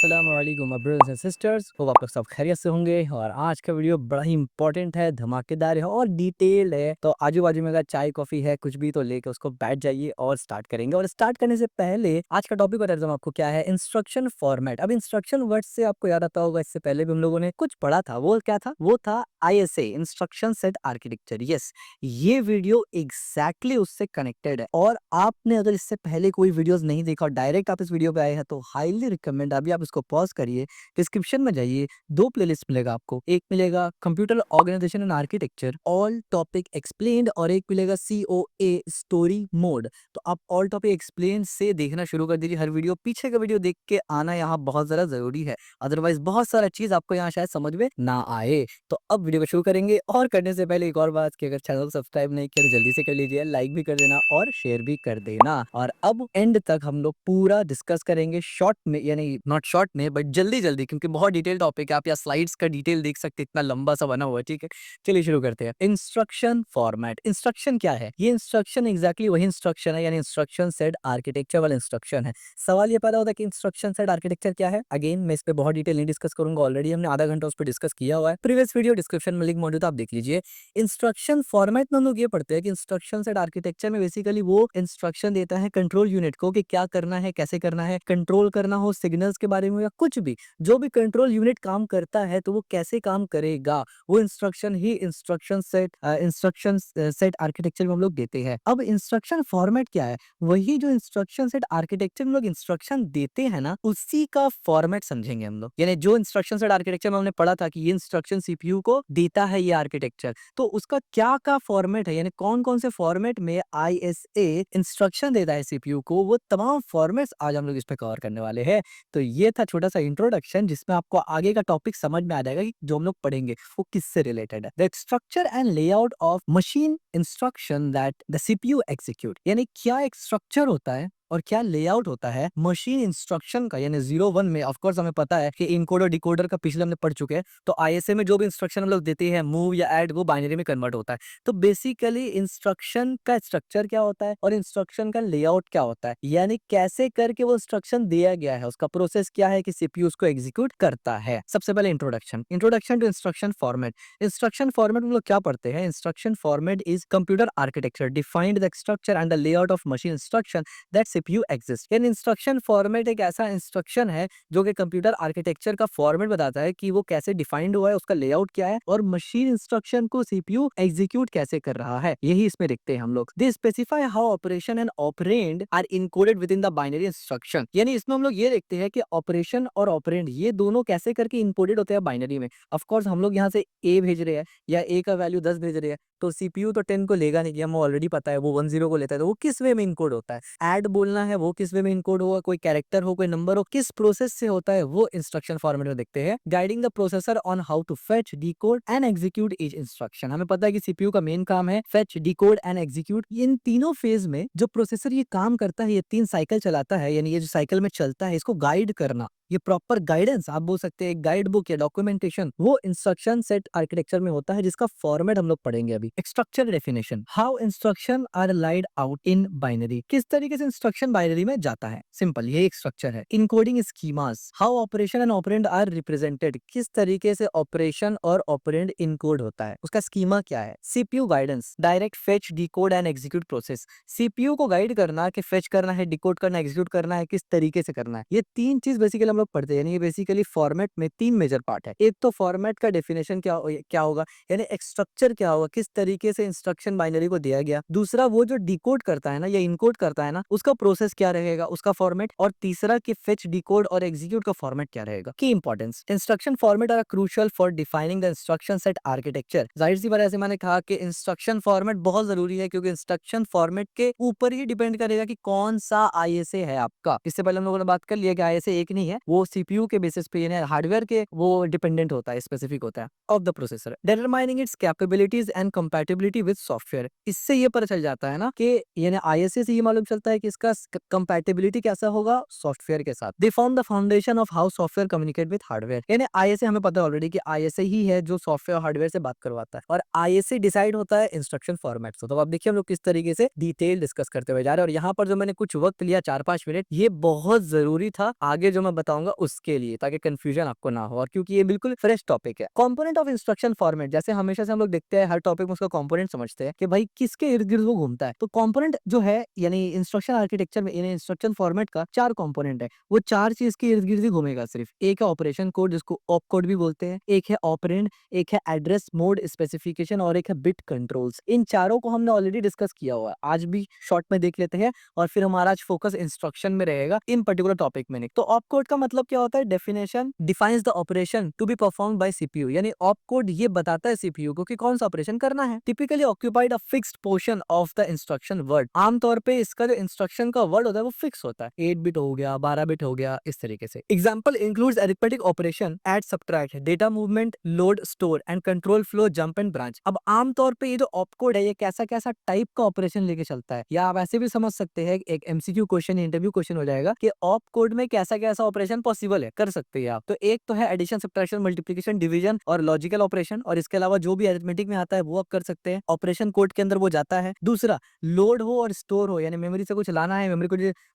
अस्सलामुअलैकुम brothers and sisters, hope आप लोग सब खैरियत से होंगे। और आज का वीडियो बड़ा ही इंपॉर्टेंट है, धमाकेदार है और डिटेल है। तो आजू बाजू में अगर चाय कॉफी है कुछ भी तो लेके उसको बैठ जाइए और स्टार्ट करेंगे। और स्टार्ट करने से पहले आज का टॉपिक बता देता हूँ आपको क्या है, इंस्ट्रक्शन फॉर्मेट। अब इंस्ट्रक्शन वर्ड से आपको याद आता होगा, इससे पहले भी हम लोगों ने कुछ पढ़ा था। वो क्या था? वो था ISA, instruction set architecture. Yes, ये वीडियो एग्जैक्टली उससे कनेक्टेड है। और आपने अगर इससे पहले कोई वीडियोस नहीं देखा और डायरेक्ट आप इस वीडियो पे आए हैं तो हाईली रिकमेंड अभी आप इसको पॉज करिए, डिस्क्रिप्शन में जाइए, दो प्लेलिस्ट मिलेगा आपको। एक मिलेगा computer organization and architecture all topic explained, और एक मिलेगा COA स्टोरी मोड। तो आप ऑल टॉपिक एक्सप्लेन से देखना शुरू कर दीजिए। हर वीडियो पीछे का वीडियो देख के आना यहाँ बहुत ज्यादा जरूरी है, अदरवाइज बहुत सारा चीज आपको यहाँ शायद समझ में ना आए। तो अब वीडियो को शुरू करेंगे। और करने से पहले एक और बात कि अगर चैनल को सब्सक्राइब नहीं किया तो जल्दी से कर लीजिए, लाइक भी कर देना और शेयर भी कर देना। और अब एंड तक हम लोग पूरा डिस्कस करेंगे शॉर्ट में, यानी नॉट शॉर्ट में बट जल्दी जल्दी, क्योंकि बहुत डिटेल टॉपिक है। आप यहाँ स्लाइड्स का डिटेल देख सकते हैं, इतना लंबा सा बना हुआ है। ठीक है, चलिए शुरू करते हैं। Instruction format. इंस्ट्रक्शन क्या है? ये इंस्ट्रक्शन एग्जैक्टली वही इंस्ट्रक्शन है, यानी इंस्ट्रक्शन सेट आर्किटेक्चर वाला इंस्ट्रक्शन है। सवाल ये पैदा होता है कि इंस्ट्रक्शन सेट आर्किटेक्चर क्या है। अगेन मैं इस पे बहुत डिटेल नहीं डिस्कस करूंगा, ऑलरेडी हमने आधा घंटा उस पर डिस्कस किया हुआ है। प्रीवियस वीडियो डिस्क्रिप्शन में लिंक मौजूद है, आप देख लीजिए। इंस्ट्रक्शन फॉर्मेट में हम लोग ये पढ़ते हैं कि इंस्ट्रक्शन सेट आर्किटेक्चर में बेसिकली वो इंस्ट्रक्शन देता है कंट्रोल यूनिट को कि क्या करना है, कैसे करना है, कंट्रोल करना हो सिग्नल्स के बारे में या कुछ भी, जो भी कंट्रोल यूनिट काम करता है तो वो कैसे काम करेगा, वो इंस्ट्रक्शन ही इंस्ट्रक्शन सेट आर्किटेक्चर में हम लोग देते हैं। अब इंस्ट्रक्शन फॉर्मेट क्या है? वही जो इंस्ट्रक्शन सेट आर्किटेक्चर में लोग इंस्ट्रक्शन देते हैं ना, उसी का फॉर्मेट समझेंगे हम लोग। यानी जो इंस्ट्रक्शन सेट आर्किटेक्चर में हमने पढ़ा था कि ये इंस्ट्रक्शन CPU को देता है ये आर्किटेक्चर, तो उसका क्या फॉर्मेट है, यानी कौन कौन से फॉर्मेट में ISA इंस्ट्रक्शन देता है CPU को, वो तमाम फॉर्मेट्स आज हम लोग इस पे कवर करने वाले हैं। तो ये था छोटा सा इंट्रोडक्शन, जिसमें आपको आगे का टॉपिक समझ में आ जाएगा कि जो हम लोग पढ़ेंगे वो किससे रिलेटेड है। The structure and layout of machine instruction that the CPU execute, यानी क्या एक स्ट्रक्चर होता है और क्या लेआउट होता है मशीन इंस्ट्रक्शन का। यानी 0-1 में ऑफ कोर्स हमें पता है कि इनकोडर डिकोडर का पिछले हमने पढ़ चुके हैं। तो ISA में जो भी इंस्ट्रक्शन हम लोग देते हैं, मूव या ऐड, वो बाइनरी में कन्वर्ट होता है। तो बेसिकली इंस्ट्रक्शन का स्ट्रक्चर क्या होता है और इंस्ट्रक्शन का लेआउट क्या होता है, यानी कैसे करके वो इंस्ट्रक्शन दिया गया है, उसका प्रोसेस क्या है कि CPU उसको एग्जीक्यूट करता है। सबसे पहले introduction to instruction format. Instruction format हम लोग क्या पढ़ते हैं? Instruction format is computer architecture defined the structure and the layout of machine instruction that CPU exist. यानी इंस्ट्रक्शन फॉर्मेट एक ऐसा इंस्ट्रक्शन है जो कि कंप्यूटर आर्किटेक्चर का फॉर्मेट बताता है कि वो कैसे डिफाइंड हुआ है, उसका लेआउट क्या है और मशीन इंस्ट्रक्शन को CPU एग्जीक्यूट कैसे कर रहा है। यही इसमें देखते हैं हम लोग। They specify how operation and operand are encoded within the binary instruction. यानी इसमें हम लोग ये देखते हैं कि ऑपरेशन और ऑपरेंड ये दोनों कैसे करके इनकोडेड होते हैं बाइनरी में। ऑफ कोर्स हम लोग यहाँ से A भेज रहे हैं या A का वैल्यू 10 भेज रहे हैं, तो CPU तो 10 को लेगा नहीं, हमें ऑलरेडी पता है, वो 10 को लेता है। तो वो किस वे में इनकोड होता है, ऐड बोलना है वो किस वे में इनकोड होगा, कोई कैरेक्टर हो, कोई नंबर हो, किस प्रोसेस से होता है, वो इंस्ट्रक्शन फॉर्मेट में देखते हैं। Guiding the processor on how to fetch, decode and execute each instruction. हमें पता है कि CPU का मेन काम है फेच, डिकोड एंड एग्जीक्यूट। इन तीनों फेज में जो प्रोसेसर ये काम करता है, ये 3 साइकिल चलाता है, यानी ये जो साइकिल में चलता है इसको गाइड करना, ये प्रॉपर गाइडेंस आप बोल सकते हैं, गाइड बुक या डॉक्यूमेंटेशन, वो इंस्ट्रक्शन सेट आर्किटेक्चर में होता है, जिसका फॉर्मेट हम लोग पढ़ेंगे अभी। Structure definition, how instruction are laid out in binary. किस तरीके से इंस्ट्रक्शन बाइनरी में जाता है, सिंपल ये एक स्ट्रक्चर है। Encoding schemas, how operation and operand are represented, किस तरीके से ऑपरेशन और ऑपरेंड इनकोड होता है, उसका स्कीमा क्या है। CPU guidance, direct fetch, decode and execute process, CPU को गाइड करना कि फेच करना है, डिकोड करना, एग्जीक्यूट करना है, किस तरीके से करना है। ये 3 चीज बेसिकली हम लोग पढ़ते हैं। यानी ये बेसिकली फॉर्मेट में 3 मेजर पार्ट है। एक तो फॉर्मेट का डेफिनेशन क्या होगा, यानी एक स्ट्रक्चर क्या होगा, किस तरीके से इंस्ट्रक्शन बाइनरी को दिया गया। दूसरा वो जो डिकोड करता है ना या इनकोड करता है ना, उसका प्रोसेस क्या रहेगा, उसका फॉर्मेट। और तीसरा कि फेच, डिकोड और एग्जीक्यूट का फॉर्मेट क्या रहेगा। की importance, instruction format are crucial for defining the instruction set architecture. जाहिर सी बात है, ऐसे मैंने कहा कि इंस्ट्रक्शन फॉर्मेट बहुत जरूरी है, क्योंकि इंस्ट्रक्शन फॉर्मेट के ऊपर ही डिपेंड करेगा कि कौन सा ISA है आपका। इससे पहले हम लोगों ने बात कर लिया कि ISA एक नहीं है, वो CPU के बेसिस पे यानी हार्डवेयर के वो डिपेंडेंट होता है, स्पेसिफिक होता है of the processor. Determining it's capabilities and compatibility with software. इससे ये पता चल जाता है ना कि यानी ISA से ये मालूम चलता है कि इसका कंपैटिबिलिटी कैसा होगा सॉफ्टवेयर के साथ। They form the foundation of how software communicate with hardware. यानी ISA हमें पता है ऑलरेडी कि ISA ही है जो सॉफ्टवेयर और हार्डवेयर से बात करवाता है, और ISA डिसाइड होता है इंस्ट्रक्शन फॉर्मेट से। तो अब देखिए हम लोग किस तरीके से डिटेल डिस्कस करते हुए जा रहे हैं। और यहाँ पर जो मैंने कुछ वक्त लिया 4-5 मिनट, ये बहुत जरूरी था। आगे जो मैं बताऊंगा उसके लिए, ताकि कंफ्यूजन आपको ना हो, और क्योंकि ये बिल्कुल फ्रेश टॉपिक है। कंपोनेंट ऑफ इंस्ट्रक्शन फॉर्मेट, जैसे हमेशा से हम लोग देखते हैं हर टॉपिक में उसका कंपोनेंट समझते हैं कि भाई किसके इर्द गिर्द वो घूमता है। तो कंपोनेंट जो है यानी इंस्ट्रक्शन आर्किटेक्चर में यानी इंस्ट्रक्शन फॉर्मेट का 4 कंपोनेंट है, वो 4 चीज के इर्द गिर्द ही घूमेगा सिर्फ। एक है ऑपरेशन कोड जिसको ऑप कोड भी बोलते हैं, एक है ऑपरेंड, एक है एड्रेस मोड स्पेसिफिकेशन और एक है बिट कंट्रोल्स। इन चारों को हमने ऑलरेडी डिस्कस किया हुआ है, आज भी शॉर्ट में देख लेते हैं और फिर हमारा आज फोकस इंस्ट्रक्शन में रहेगा इन पर्टिकुलर टॉपिक में नहीं। तो ऑप कोड का मतलब क्या होता है? Definition defines the operation to be performed by CPU, यानी ऑप कोड ये बताता है सीपीयू को कि कौन सा ऑपरेशन करना है। Typically occupied a fixed portion of the instruction word, आमतौर पे इसका जो इंस्ट्रक्शन का वर्ड होता है वो फिक्स होता है, 8 बिट हो गया, 12 बिट हो गया, इस तरीके से। Example includes arithmetic operation, add subtract, data movement, load store and control flow, jump and branch. अब आमतौर पे ये जो ऑप कोड है ये कैसा कैसा टाइप का ऑपरेशन लेके चलता है, या आप ऐसे भी समझ सकते हैं एक एमसीक्यू क्वेश्चन इंटरव्यू क्वेश्चन हो जाएगा कि ऑप कोड में कैसा कैसा ऑपरेशन पॉसिबल है, कर सकते हैं आप। तो एक तो है एडिशन, सब्ट्रैक्शन, मल्टीप्लिकेशन, डिवीजन और लॉजिकल ऑपरेशन, और इसके अलावा जो भी अरिथमेटिक में आता है वो आप कर सकते हैं, ऑपरेशन कोड के अंदर वो जाता है। दूसरा, लोड हो और स्टोर हो, यानी मेमोरी से कुछ लाना है,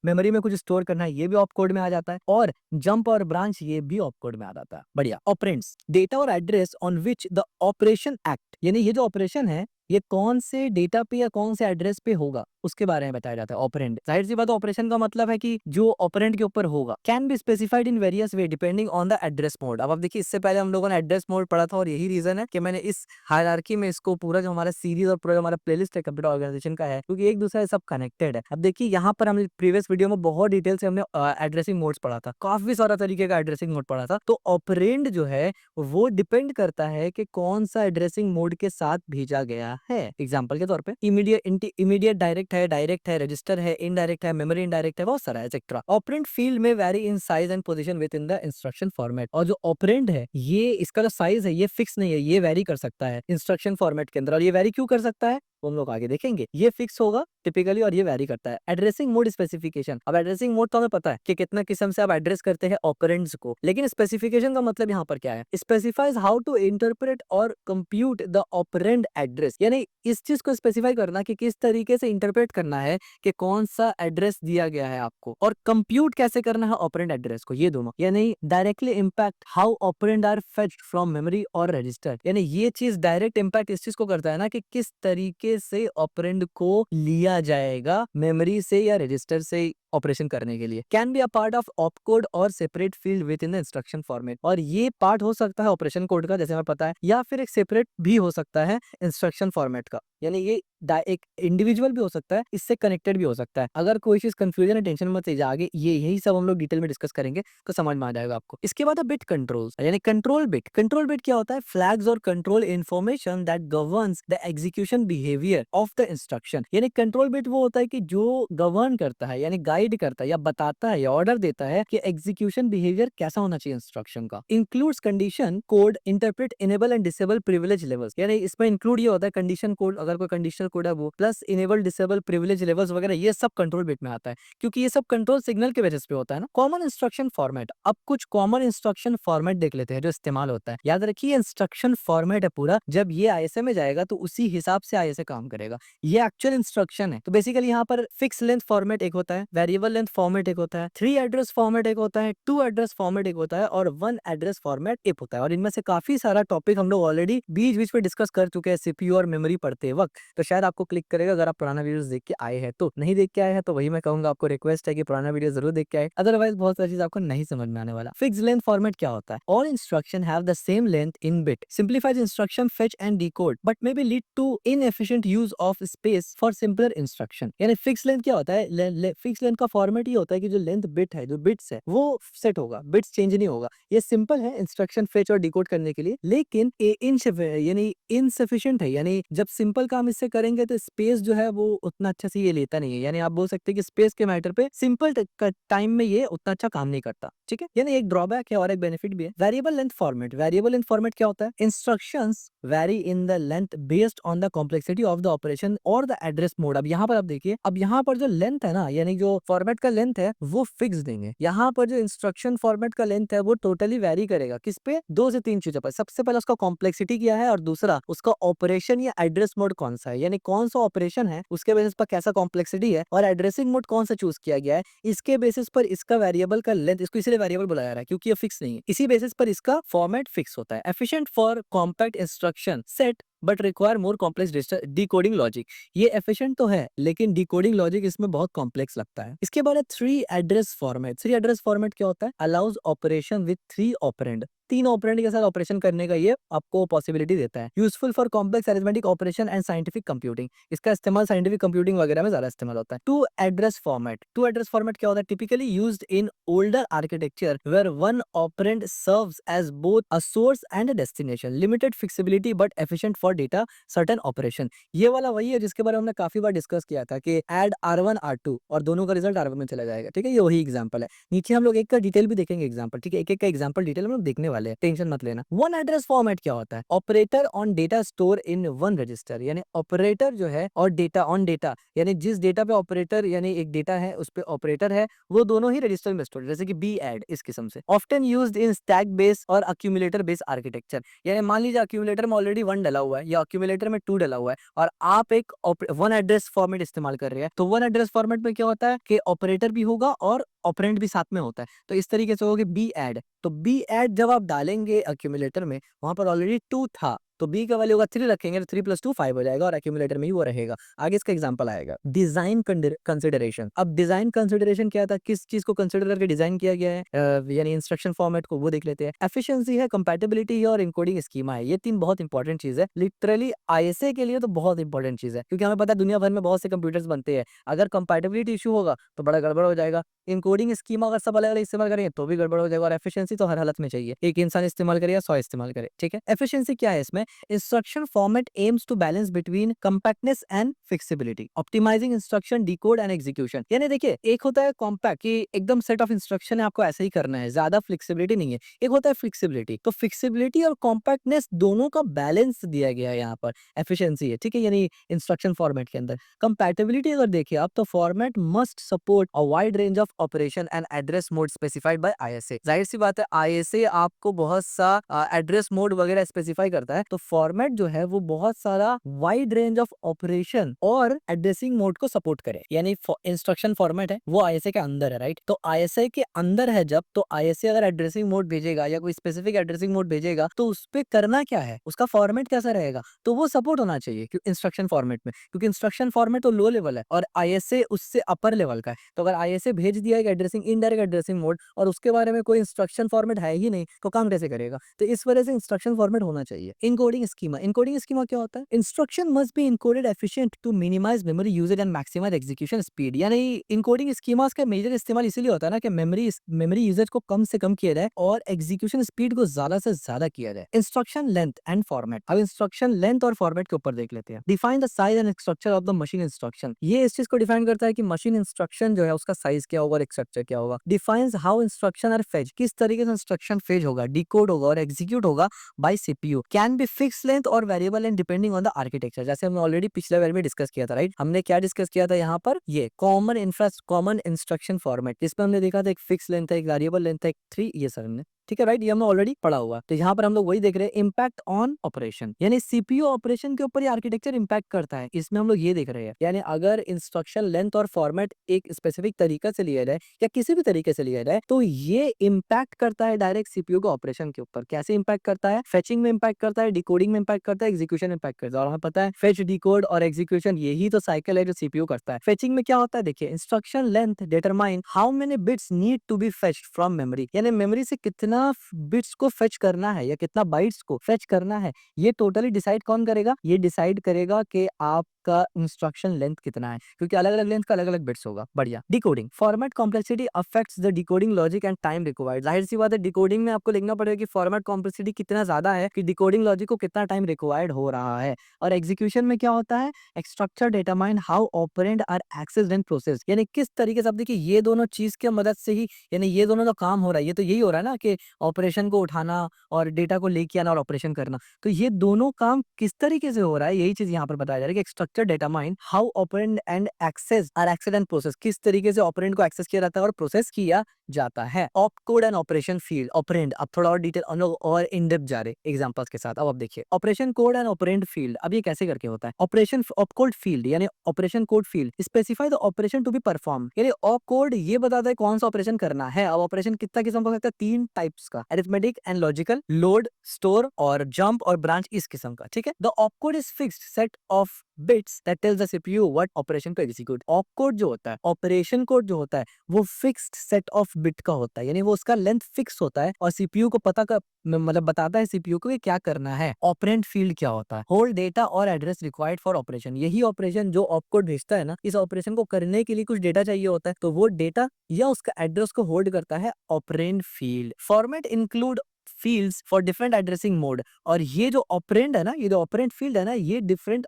मेमोरी में कुछ स्टोर करना है, ये भी ऑप कोड में आ जाता है। और जंप और ब्रांच ये भी ऑप कोड में आ जाता है। बढ़िया। ऑपरेंड्स, डेटा और address on which the operation act, यानी ये जो ऑपरेशन है ये कौन से डेटा पे या कौन से एड्रेस पे होगा उसके बारे में बताया जाता है। ऑपरेंड, जाहिर सी बात है ऑपरेशन का मतलब है कि जो ऑपरेंड के ऊपर होगा। Can be specified in various way depending on the address mode. अब आप देखिए इससे पहले हम लोगों ने एड्रेस मोड पढ़ा था और यही रीजन है कि मैंने इस हायरार्की में इसको पूरा जो हमारा सीरीज और पूरा जो हमारा प्लेलिस्ट है कंप्यूटर ऑर्गेनाइजेशन का है, क्योंकि एक दूसरे से सब कनेक्टेड है। अब देखिए यहाँ पर हमने प्रीवियस वीडियो में बहुत डिटेल से हमने एड्रेसिंग मोड्स पढ़ा था, काफी सारा तरीके का एड्रेसिंग मोड पढ़ा था। तो ऑपरेंड जो है वो डिपेंड करता है कि कौन सा एड्रेसिंग मोड के साथ भेजा गया है। एग्जांपल के तौर पे इमीडिएट डायरेक्ट है, रजिस्टर है, इनडायरेक्ट है, मेमोरी इनडायरेक्ट है, बहुत सारा है एक्सेट्रा। ऑपरेंड फील्ड में very in size and position with in the instruction format, और जो ऑपरेंड है ये इसका जो साइज है ये फिक्स नहीं है, ये वेरी कर सकता है इंस्ट्रक्शन फॉर्मेट के अंदर। और ये वेरी क्यों कर सकता है वो हम लोग आगे देखेंगे। ये फिक्स होगा टिपिकली और ये वेरी करता है। एड्रेसिंग मोड स्पेसिफिकेशन, अब एड्रेसिंग मोड तो हमें पता है कि कितना किस्म से आप एड्रेस करते हैं ऑपरेंड्स को, लेकिन स्पेसिफिकेशन का मतलब यहाँ पर क्या है? स्पेसिफाइज हाउ टू इंटरप्रेट और कंप्यूट द ऑपरेंड एड्रेस, यानी इस चीज को स्पेसिफाई करना कि किस तरीके से इंटरप्रेट करना है कि कौन सा एड्रेस दिया गया है आपको, और कंप्यूट कैसे करना है ऑपरेंड एड्रेस को, ये दोनों। यानी directly impact how operand are fetched from memory और रजिस्टर, यानी ये चीज डायरेक्ट इंपैक्ट इस चीज को करता है ना कि किस तरीके से ऑपरेंड को लिया जाएगा मेमोरी से या रजिस्टर से ऑपरेशन करने के लिए। Can be a part of opcode और separate field within the instruction format, और ये पार्ट हो सकता है ऑपरेशन कोड का जैसे हमें पता है, या फिर एक सेपरेट भी हो सकता है इंस्ट्रक्शन फॉर्मेट का, यानी ये एक इंडिविजुअल भी हो सकता है, इससे कनेक्टेड भी हो सकता है। अगर कोई चीज कंफ्यूजन है टेंशन मत लीजिए, आगे ये यही सब हम लोग डिटेल में डिस्कस करेंगे तो समझ में आ जाएगा आपको। इसके बाद बिट कंट्रोल्स, यानी कंट्रोल बिट। कंट्रोल बिट क्या होता है? फ्लैग्स और control information that governs the execution behaviour of the instruction, यानी कंट्रोल बिट वो होता है कि जो गवर्न करता है यानी गाइड करता है या बताता है या ऑर्डर देता है कि एग्जीक्यूशन बिहेवियर कैसा होना चाहिए इंस्ट्रक्शन का। Includes condition code, interpret, enable and disable privilege levels, यानी इसमें इंक्लूड ये होता है कंडीशन कोड, अगर कोई कंडीशनल कोड है वो, plus enable, disable, privilege levels वगैरह, ये सब कंट्रोल बिट में आता है, क्योंकि ये सब कंट्रोल सिग्नल के बेसिस पे होता है ना। कॉमन इंस्ट्रक्शन फॉर्मेट, अब कुछ कॉमन इंस्ट्रक्शन फॉर्मेट देख लेते हैं जो इस्तेमाल होता है। याद रखिए इंस्ट्रक्शन फॉर्मेट है पूरा, जब ये आईएसए में जाएगा तो उसी हिसाब से आईएसए काम करेगा, ये एक्चुअल इंस्ट्रक्शन है। तो बेसिकली यहाँ पर फिक्स लेंथ फॉर्मेट एक होता है, वेरिएबल लेंथ फॉर्मेट एक होता है, 3 एड्रेस फॉर्मेट एक होता है, 2 एड्रेस फॉर्मेट एक होता है, और 1 एड्रेस फॉर्मेट एक होता है। और इनमें से काफी सारा टॉपिक हम लोग ऑलरेडी बीच बीच में डिस्कस कर चुके हैं सीपीयू और मेमोरी पढ़ते वक्त, तो शायद आपको क्लिक करेगा अगर आप पुराना वीडियोस देख के आए हैं। तो नहीं देख के आए हैं तो वही मैं कहूंगा, आपको रिक्वेस्ट है कि पुराना वीडियो जरूर देख के आए, अदरवाइज बहुत सारी चीज आपको नहीं समझ में आने वाला। फिक्स लेंथ फॉर्मेट क्या होता है? All instruction have the same length in bit, simplifies instruction fetch and decode but may be lead to inefficient use of space for simpler instruction. यानी फिक्स लेंथ क्या होता है? फिक्स लेंथ का format ये होता है कि जो लेंथ बिट है, जो बिट्स है वो सेट होगा, बिट्स चेंज नहीं होगा। ये सिंपल है इंस्ट्रक्शन फेच और डिकोड करने के लिए, लेकिन यानी इनसफिशिएंट है, यानी जब सिंपल काम इससे करेंगे तो स्पेस जो है वो उतना अच्छा से ये लेता नहीं है, यानी आप बोल सकते हैं कि स्पेस के मैटर पे सिंपल टाइम में ये उतना अच्छा काम नहीं करता। ठीक है, यानी एक ड्रॉबैक है और एक बेनिफिट भी है। Variable length format, variable length format क्या होता है? Instructions very in the length based on the complexity of the operation और द एड्रेस मोड। अब यहाँ पर आप देखिए, अब यहाँ पर जो लेंथ है ना, यानी जो फॉर्मेट का लेंथ है वो फिक्स देंगे। यहाँ पर जो इंस्ट्रक्शन फॉर्मेट का लेंथ है वो टोटली वेरी करेगा, किस पे? 2 से 3 चीजों पर। सबसे पहले उसका कॉम्प्लेक्सिटी क्या है, और दूसरा उसका ऑपरेशन या एड्रेस मोड कौन सा है, यानी कौन सा ऑपरेशन है उसके बेसिस पर कैसा कॉम्प्लेक्सिटी है और एड्रेसिंग मोड कौन सा चूज किया गया है, इसके बेसिस पर इसका वेरिएबल का लेंथ, इसको इसलिए वेरिएबल बुलाया जा रहा है क्योंकि ये फिक्स नहीं है, इसी बेसिस पर इसका फॉर्मेट फिक्स होता है। Efficient for compact instruction set but require more complex decoding logic. ये एफिशिएंट तो है लेकिन डिकोडिंग लॉजिक इसमें बहुत कॉम्प्लेक्स लगता है। इसके बाद है three address format. Three address format क्या होता है? Allows operation with three operand, तीन ऑपरेंड के साथ ऑपरेशन करने का ये आपको पॉसिबिलिटी देता है। Useful for complex arithmetic operation and scientific computing. इसका इस्तेमाल साइंटिफिक कंप्यूटिंग वगैरह में ज्यादा इस्तेमाल होता है। Two address format. Two address format क्या होता है? Typically used in older architecture where one operand serves as both a source and a destination. Limited flexibility but efficient for data certain operation. ये वाला वही है जिसके बारे में हमने काफी बार डिस्कस किया था कि एड R1 R2 और दोनों का रिजल्ट R1 में चला जाएगा। ठीक है, ये वही एग्जांपल है। नीचे हम लोग एक का डिटेल भी देखेंगे एग्जांपल। ठीक है, एक एक का एग्जांपल डिटेल हम लोग देखने वाले हैं, टेंशन मत लेना। वन एड्रेस फॉर्मेट क्या होता है? Operator on data store in one register, यानी ऑपरेटर जो है और डेटा ऑन डेटा, यानी जिस डेटा पे ऑपरेटर यानी एक डेटा है उस पे ऑपरेटर है, वो दोनों ही रजिस्टर में स्टोर, जैसे कि बी एड इस किस्म से। Often used in stack base और अक्यूमुलेटर बेस आर्किटेक्चर, यानी मान लीजिए अक्यूमुलेटर में ऑलरेडी वन डला हुआ है या अक्यूमुलेटर में टू डला हुआ है और आप एक वन एड्रेस फॉर्मेट इस्तेमाल कर रहे हैं, तो वन एड्रेस फॉर्मेट में क्या होता है कि ऑपरेटर भी होगा और ऑपरेंड भी साथ में होता है। तो इस तरीके से होगा बी एड, तो बी एड जब आप डालेंगे अक्यूमुलेटर में, वहां पर ऑलरेडी टू था तो बी का वैल्यू होगा 3 रखेंगे तो 3 + 2 5 हो जाएगा और अक्यूमुलेटर में ही वो रहेगा। आगे इसका एग्जांपल आएगा। Design consideration. अब डिजाइन कंसिडरेशन क्या था, किस चीज को कंसिडर करके डिजाइन किया गया है, यानी इंस्ट्रक्शन फॉर्मेट को, वो देख लेते हैं। एफिशिएंसी है, कंपैटिबिलिटी है और इनकोडिंग स्कीमा है। ये तीन बहुत इंपॉर्टेंट चीज है, लिटरली आईएसए के लिए तो बहुत इंपॉर्टेंट चीज है, क्योंकि हमें पता है दुनिया भर में बहुत से कंप्यूटर्स बनते हैं, अगर कंपैटिबिलिटी इशू होगा तो बड़ा गड़बड़ हो जाएगा। इनकोडिंग स्कीमा अगर सब अलग अलग इस्तेमाल करेंगे तो भी गड़बड़ हो जाएगा। और एफिशिएंसी तो हर हालत में चाहिए, एक इंसान इस्तेमाल करे या 100 इस्तेमाल करे। ठीक है, एफिशिएंसी क्या है इसमें? Instruction format aims to balance between compactness and flexibility, optimizing instruction decode and execution. यानी देखिए, एक होता है कॉम्पैक्ट कि एकदम सेट ऑफ इंस्ट्रक्शन है, आपको ऐसे ही करना है, ज्यादा फ्लेक्सिबिलिटी नहीं है। एक होता है फ्लेक्सिबिलिटी, तो फ्लेक्सिबिलिटी और कॉम्पैक्टनेस दोनों का बैलेंस दिया गया है यहाँ पर, एफिशिएंसी है। ठीक है, यानी इंस्ट्रक्शन फॉर्मेट के अंदर कंपैटिबिलिटी अगर देखिए आप, तो format must support a wide range of operation and address mode specified by ISA. जाहिर सी बात है, आईएसए आपको बहुत सा एड्रेस मोड वगैरह स्पेसिफाई करता है, तो फॉर्मेट जो है वो बहुत सारा वाइड रेंज ऑफ ऑपरेशन और एड्रेसिंग मोड को सपोर्ट करे। यानी इंस्ट्रक्शन फॉर्मेट है वो आईएसए के अंदर है, राइट? तो आईएसए के अंदर है जब, तो आईएसए अगर एड्रेसिंग मोड भेजेगा या कोई स्पेसिफिक एड्रेसिंग मोड भेजेगा तो उस पे करना क्या है, उसका फॉर्मेट कैसा रहेगा, तो वो सपोर्ट होना चाहिए इंस्ट्रक्शन फॉर्मेट में, क्योंकि इंस्ट्रक्शन फॉर्मेट तो लो लेवल है और आईएसए उससे अपर लेवल का है। तो अगर आईएसए भेज दिया एक एड्रेसिंग इनडायरेक्ट एड्रेसिंग मोड और उसके बारे में कोई इंस्ट्रक्शन फॉर्मेट है ही नहीं, तो काम कैसे करेगा? तो इस वजह से इंस्ट्रक्शन फॉर्मेट होना चाहिए। Encoding schema. इनकोडिंग स्कीमा क्या होता है? Instruction must be encoded efficient to minimize memory usage and maximize execution speed. यानी इनकोडिंग स्कीमास का मेजर इस्तेमाल इसीलिए होता है ना कि मेमोरी यूजेज को कम से कम किया जाए और एग्जीक्यूशन स्पीड को ज्यादा से ज्यादा किया जाए। Instruction length and format. अब इंस्ट्रक्शन लेंथ और फॉर्मेट के ऊपर देख लेते हैं। Define the size and structure of the machine instruction. ये इस चीज को डिफाइन करता है कि मशीन इंस्ट्रक्शन जो है उसका साइज क्या होगा और स्ट्रक्चर क्या होगा। Defines how instruction R phase, किस तरीके से इंस्ट्रक्शन फेज होगा, डिकोड होगा और एग्जीक्यूट होगा by CPU. Can be fix length और variable length depending on the architecture, जैसे हमने ऑलरेडी पिछले बार में डिस्कस किया था, राइट? हमने क्या डिस्कस किया था यहाँ पर? ये कॉमन इंस्ट्रक्शन फॉर्मेट, इसमें हमने देखा था एक फिक्स लेंथ है, एक वेरिएबल लेंथ है, एक थ्री, ये सर हमने, ठीक है, राइट? ये हमने ऑलरेडी पढ़ा हुआ। तो यहाँ पर हम लोग वही देख रहे हैं, इम्पैक्ट ऑन ऑपरेशन, यानी सीपीयू ऑपरेशन के ऊपर ये आर्किटेक्चर इम्पैक्ट करता है, इसमें हम लोग ये देख रहे हैं। यानी अगर इंस्ट्रक्शन लेंथ और फॉर्मेट एक स्पेसिफिक तरीका से लिया जाए या किसी भी तरीके से लिया जाए, तो ये इम्पैक्ट करता है डायरेक्ट सीपीयू को ऑपरेशन के ऊपर। कैसे इम्पैक्ट करता है? फेचिंग में इम्पैक्ट करता है, डिकोडिंग में इम्पैक्ट करता है, एग्जीक्यूशन इम्पैक्ट करता है। और हमें पता है फेच, डिकोड और एग्जीक्यूशन, यही तो साइकिल है जो सीपीयू करता है। फेचिंग में क्या होता है? देखिए, instruction length determine how many bits need to be fetched from memory, यानी मेमोरी से कितना बिट्स को फेच करना है या कितना बाइट्स को फेच करना है, ये टोटली डिसाइड कौन करेगा? ये डिसाइड करेगा कि आपका इंस्ट्रक्शन लेंथ कितना है, क्योंकि अलग अलग लेंथ का अलग अलग बिट्स होगा। बढ़िया। Decoding. Format complexity affects the decoding logic and time required. जाहिर सी बात है, डिकोडिंग में आपको लिखना पड़ेगा कि फॉर्मेट कॉम्प्लेक्सिटी कितना ज्यादा है कि डिकोडिंग लॉजिक को कितना टाइम रिक्वायर्ड हो रहा है। और एग्जीक्यूशन में क्या होता है? Structure determine how operand are accessed and processed, यानी किस तरीके से, आप देखिए ये दोनों चीज की मदद से ही, यानी ये दोनों जो काम हो रहा है, ये तो यही हो रहा है ना कि ऑपरेशन को उठाना और डेटा को लेके आना और ऑपरेशन करना, तो ये दोनों काम किस तरीके से हो रहा है, यही चीज यहाँ पर बताया जा रहा है कि structure determine how operand and access are access and process, किस तरीके से ऑपरेंड को एक्सेस किया जाता है और प्रोसेस किया जाता है। Op code and operation field, operand, अब थोड़ा और डिटेल हम लोग और इन डेप्थ जा रहे एग्जांपल्स के साथ। अब आप देखिए operation code and operand field, अब ये कैसे करके होता है। ऑपरेशन ऑप कोड फील्ड यानी operation code field specify the operation to be perform, यानी ऑप कोड ये बताता है कौन सा ऑपरेशन करना है। अब ऑपरेशन कितना किस्म का हो सकता है, 3 टाइप्स का, arithmetic and logical, load, store और जंप और ब्रांच, इस किस्म का, ठीक है। The opcode is fixed set of bits that tells the CPU what operation to execute. Opcode जो होता है, ऑपरेशन कोड जो होता है, वो फिक्स्ड सेट ऑफ बिट का होता है, यानी वो उसका लेंथ फिक्स होता है और सीपीयू को पता का मतलब बताता है सीपीयू को कि क्या करना है। ऑपरेंड फील्ड क्या होता है, होल्ड डेटा और एड्रेस रिक्वायर्ड फॉर ऑपरेशन, यही ऑपरेशन जो ऑपकोड भेजता है ना, इस ऑपरेशन को करने के लिए कुछ डेटा चाहिए होता है, तो वो डेटा या उसका एड्रेस को होल्ड करता है operand field. Format include fields for different addressing mode, और ये जो ऑपरेंड है ना, ये जो ऑपरेंड फील्ड है ना, ये डिफरेंट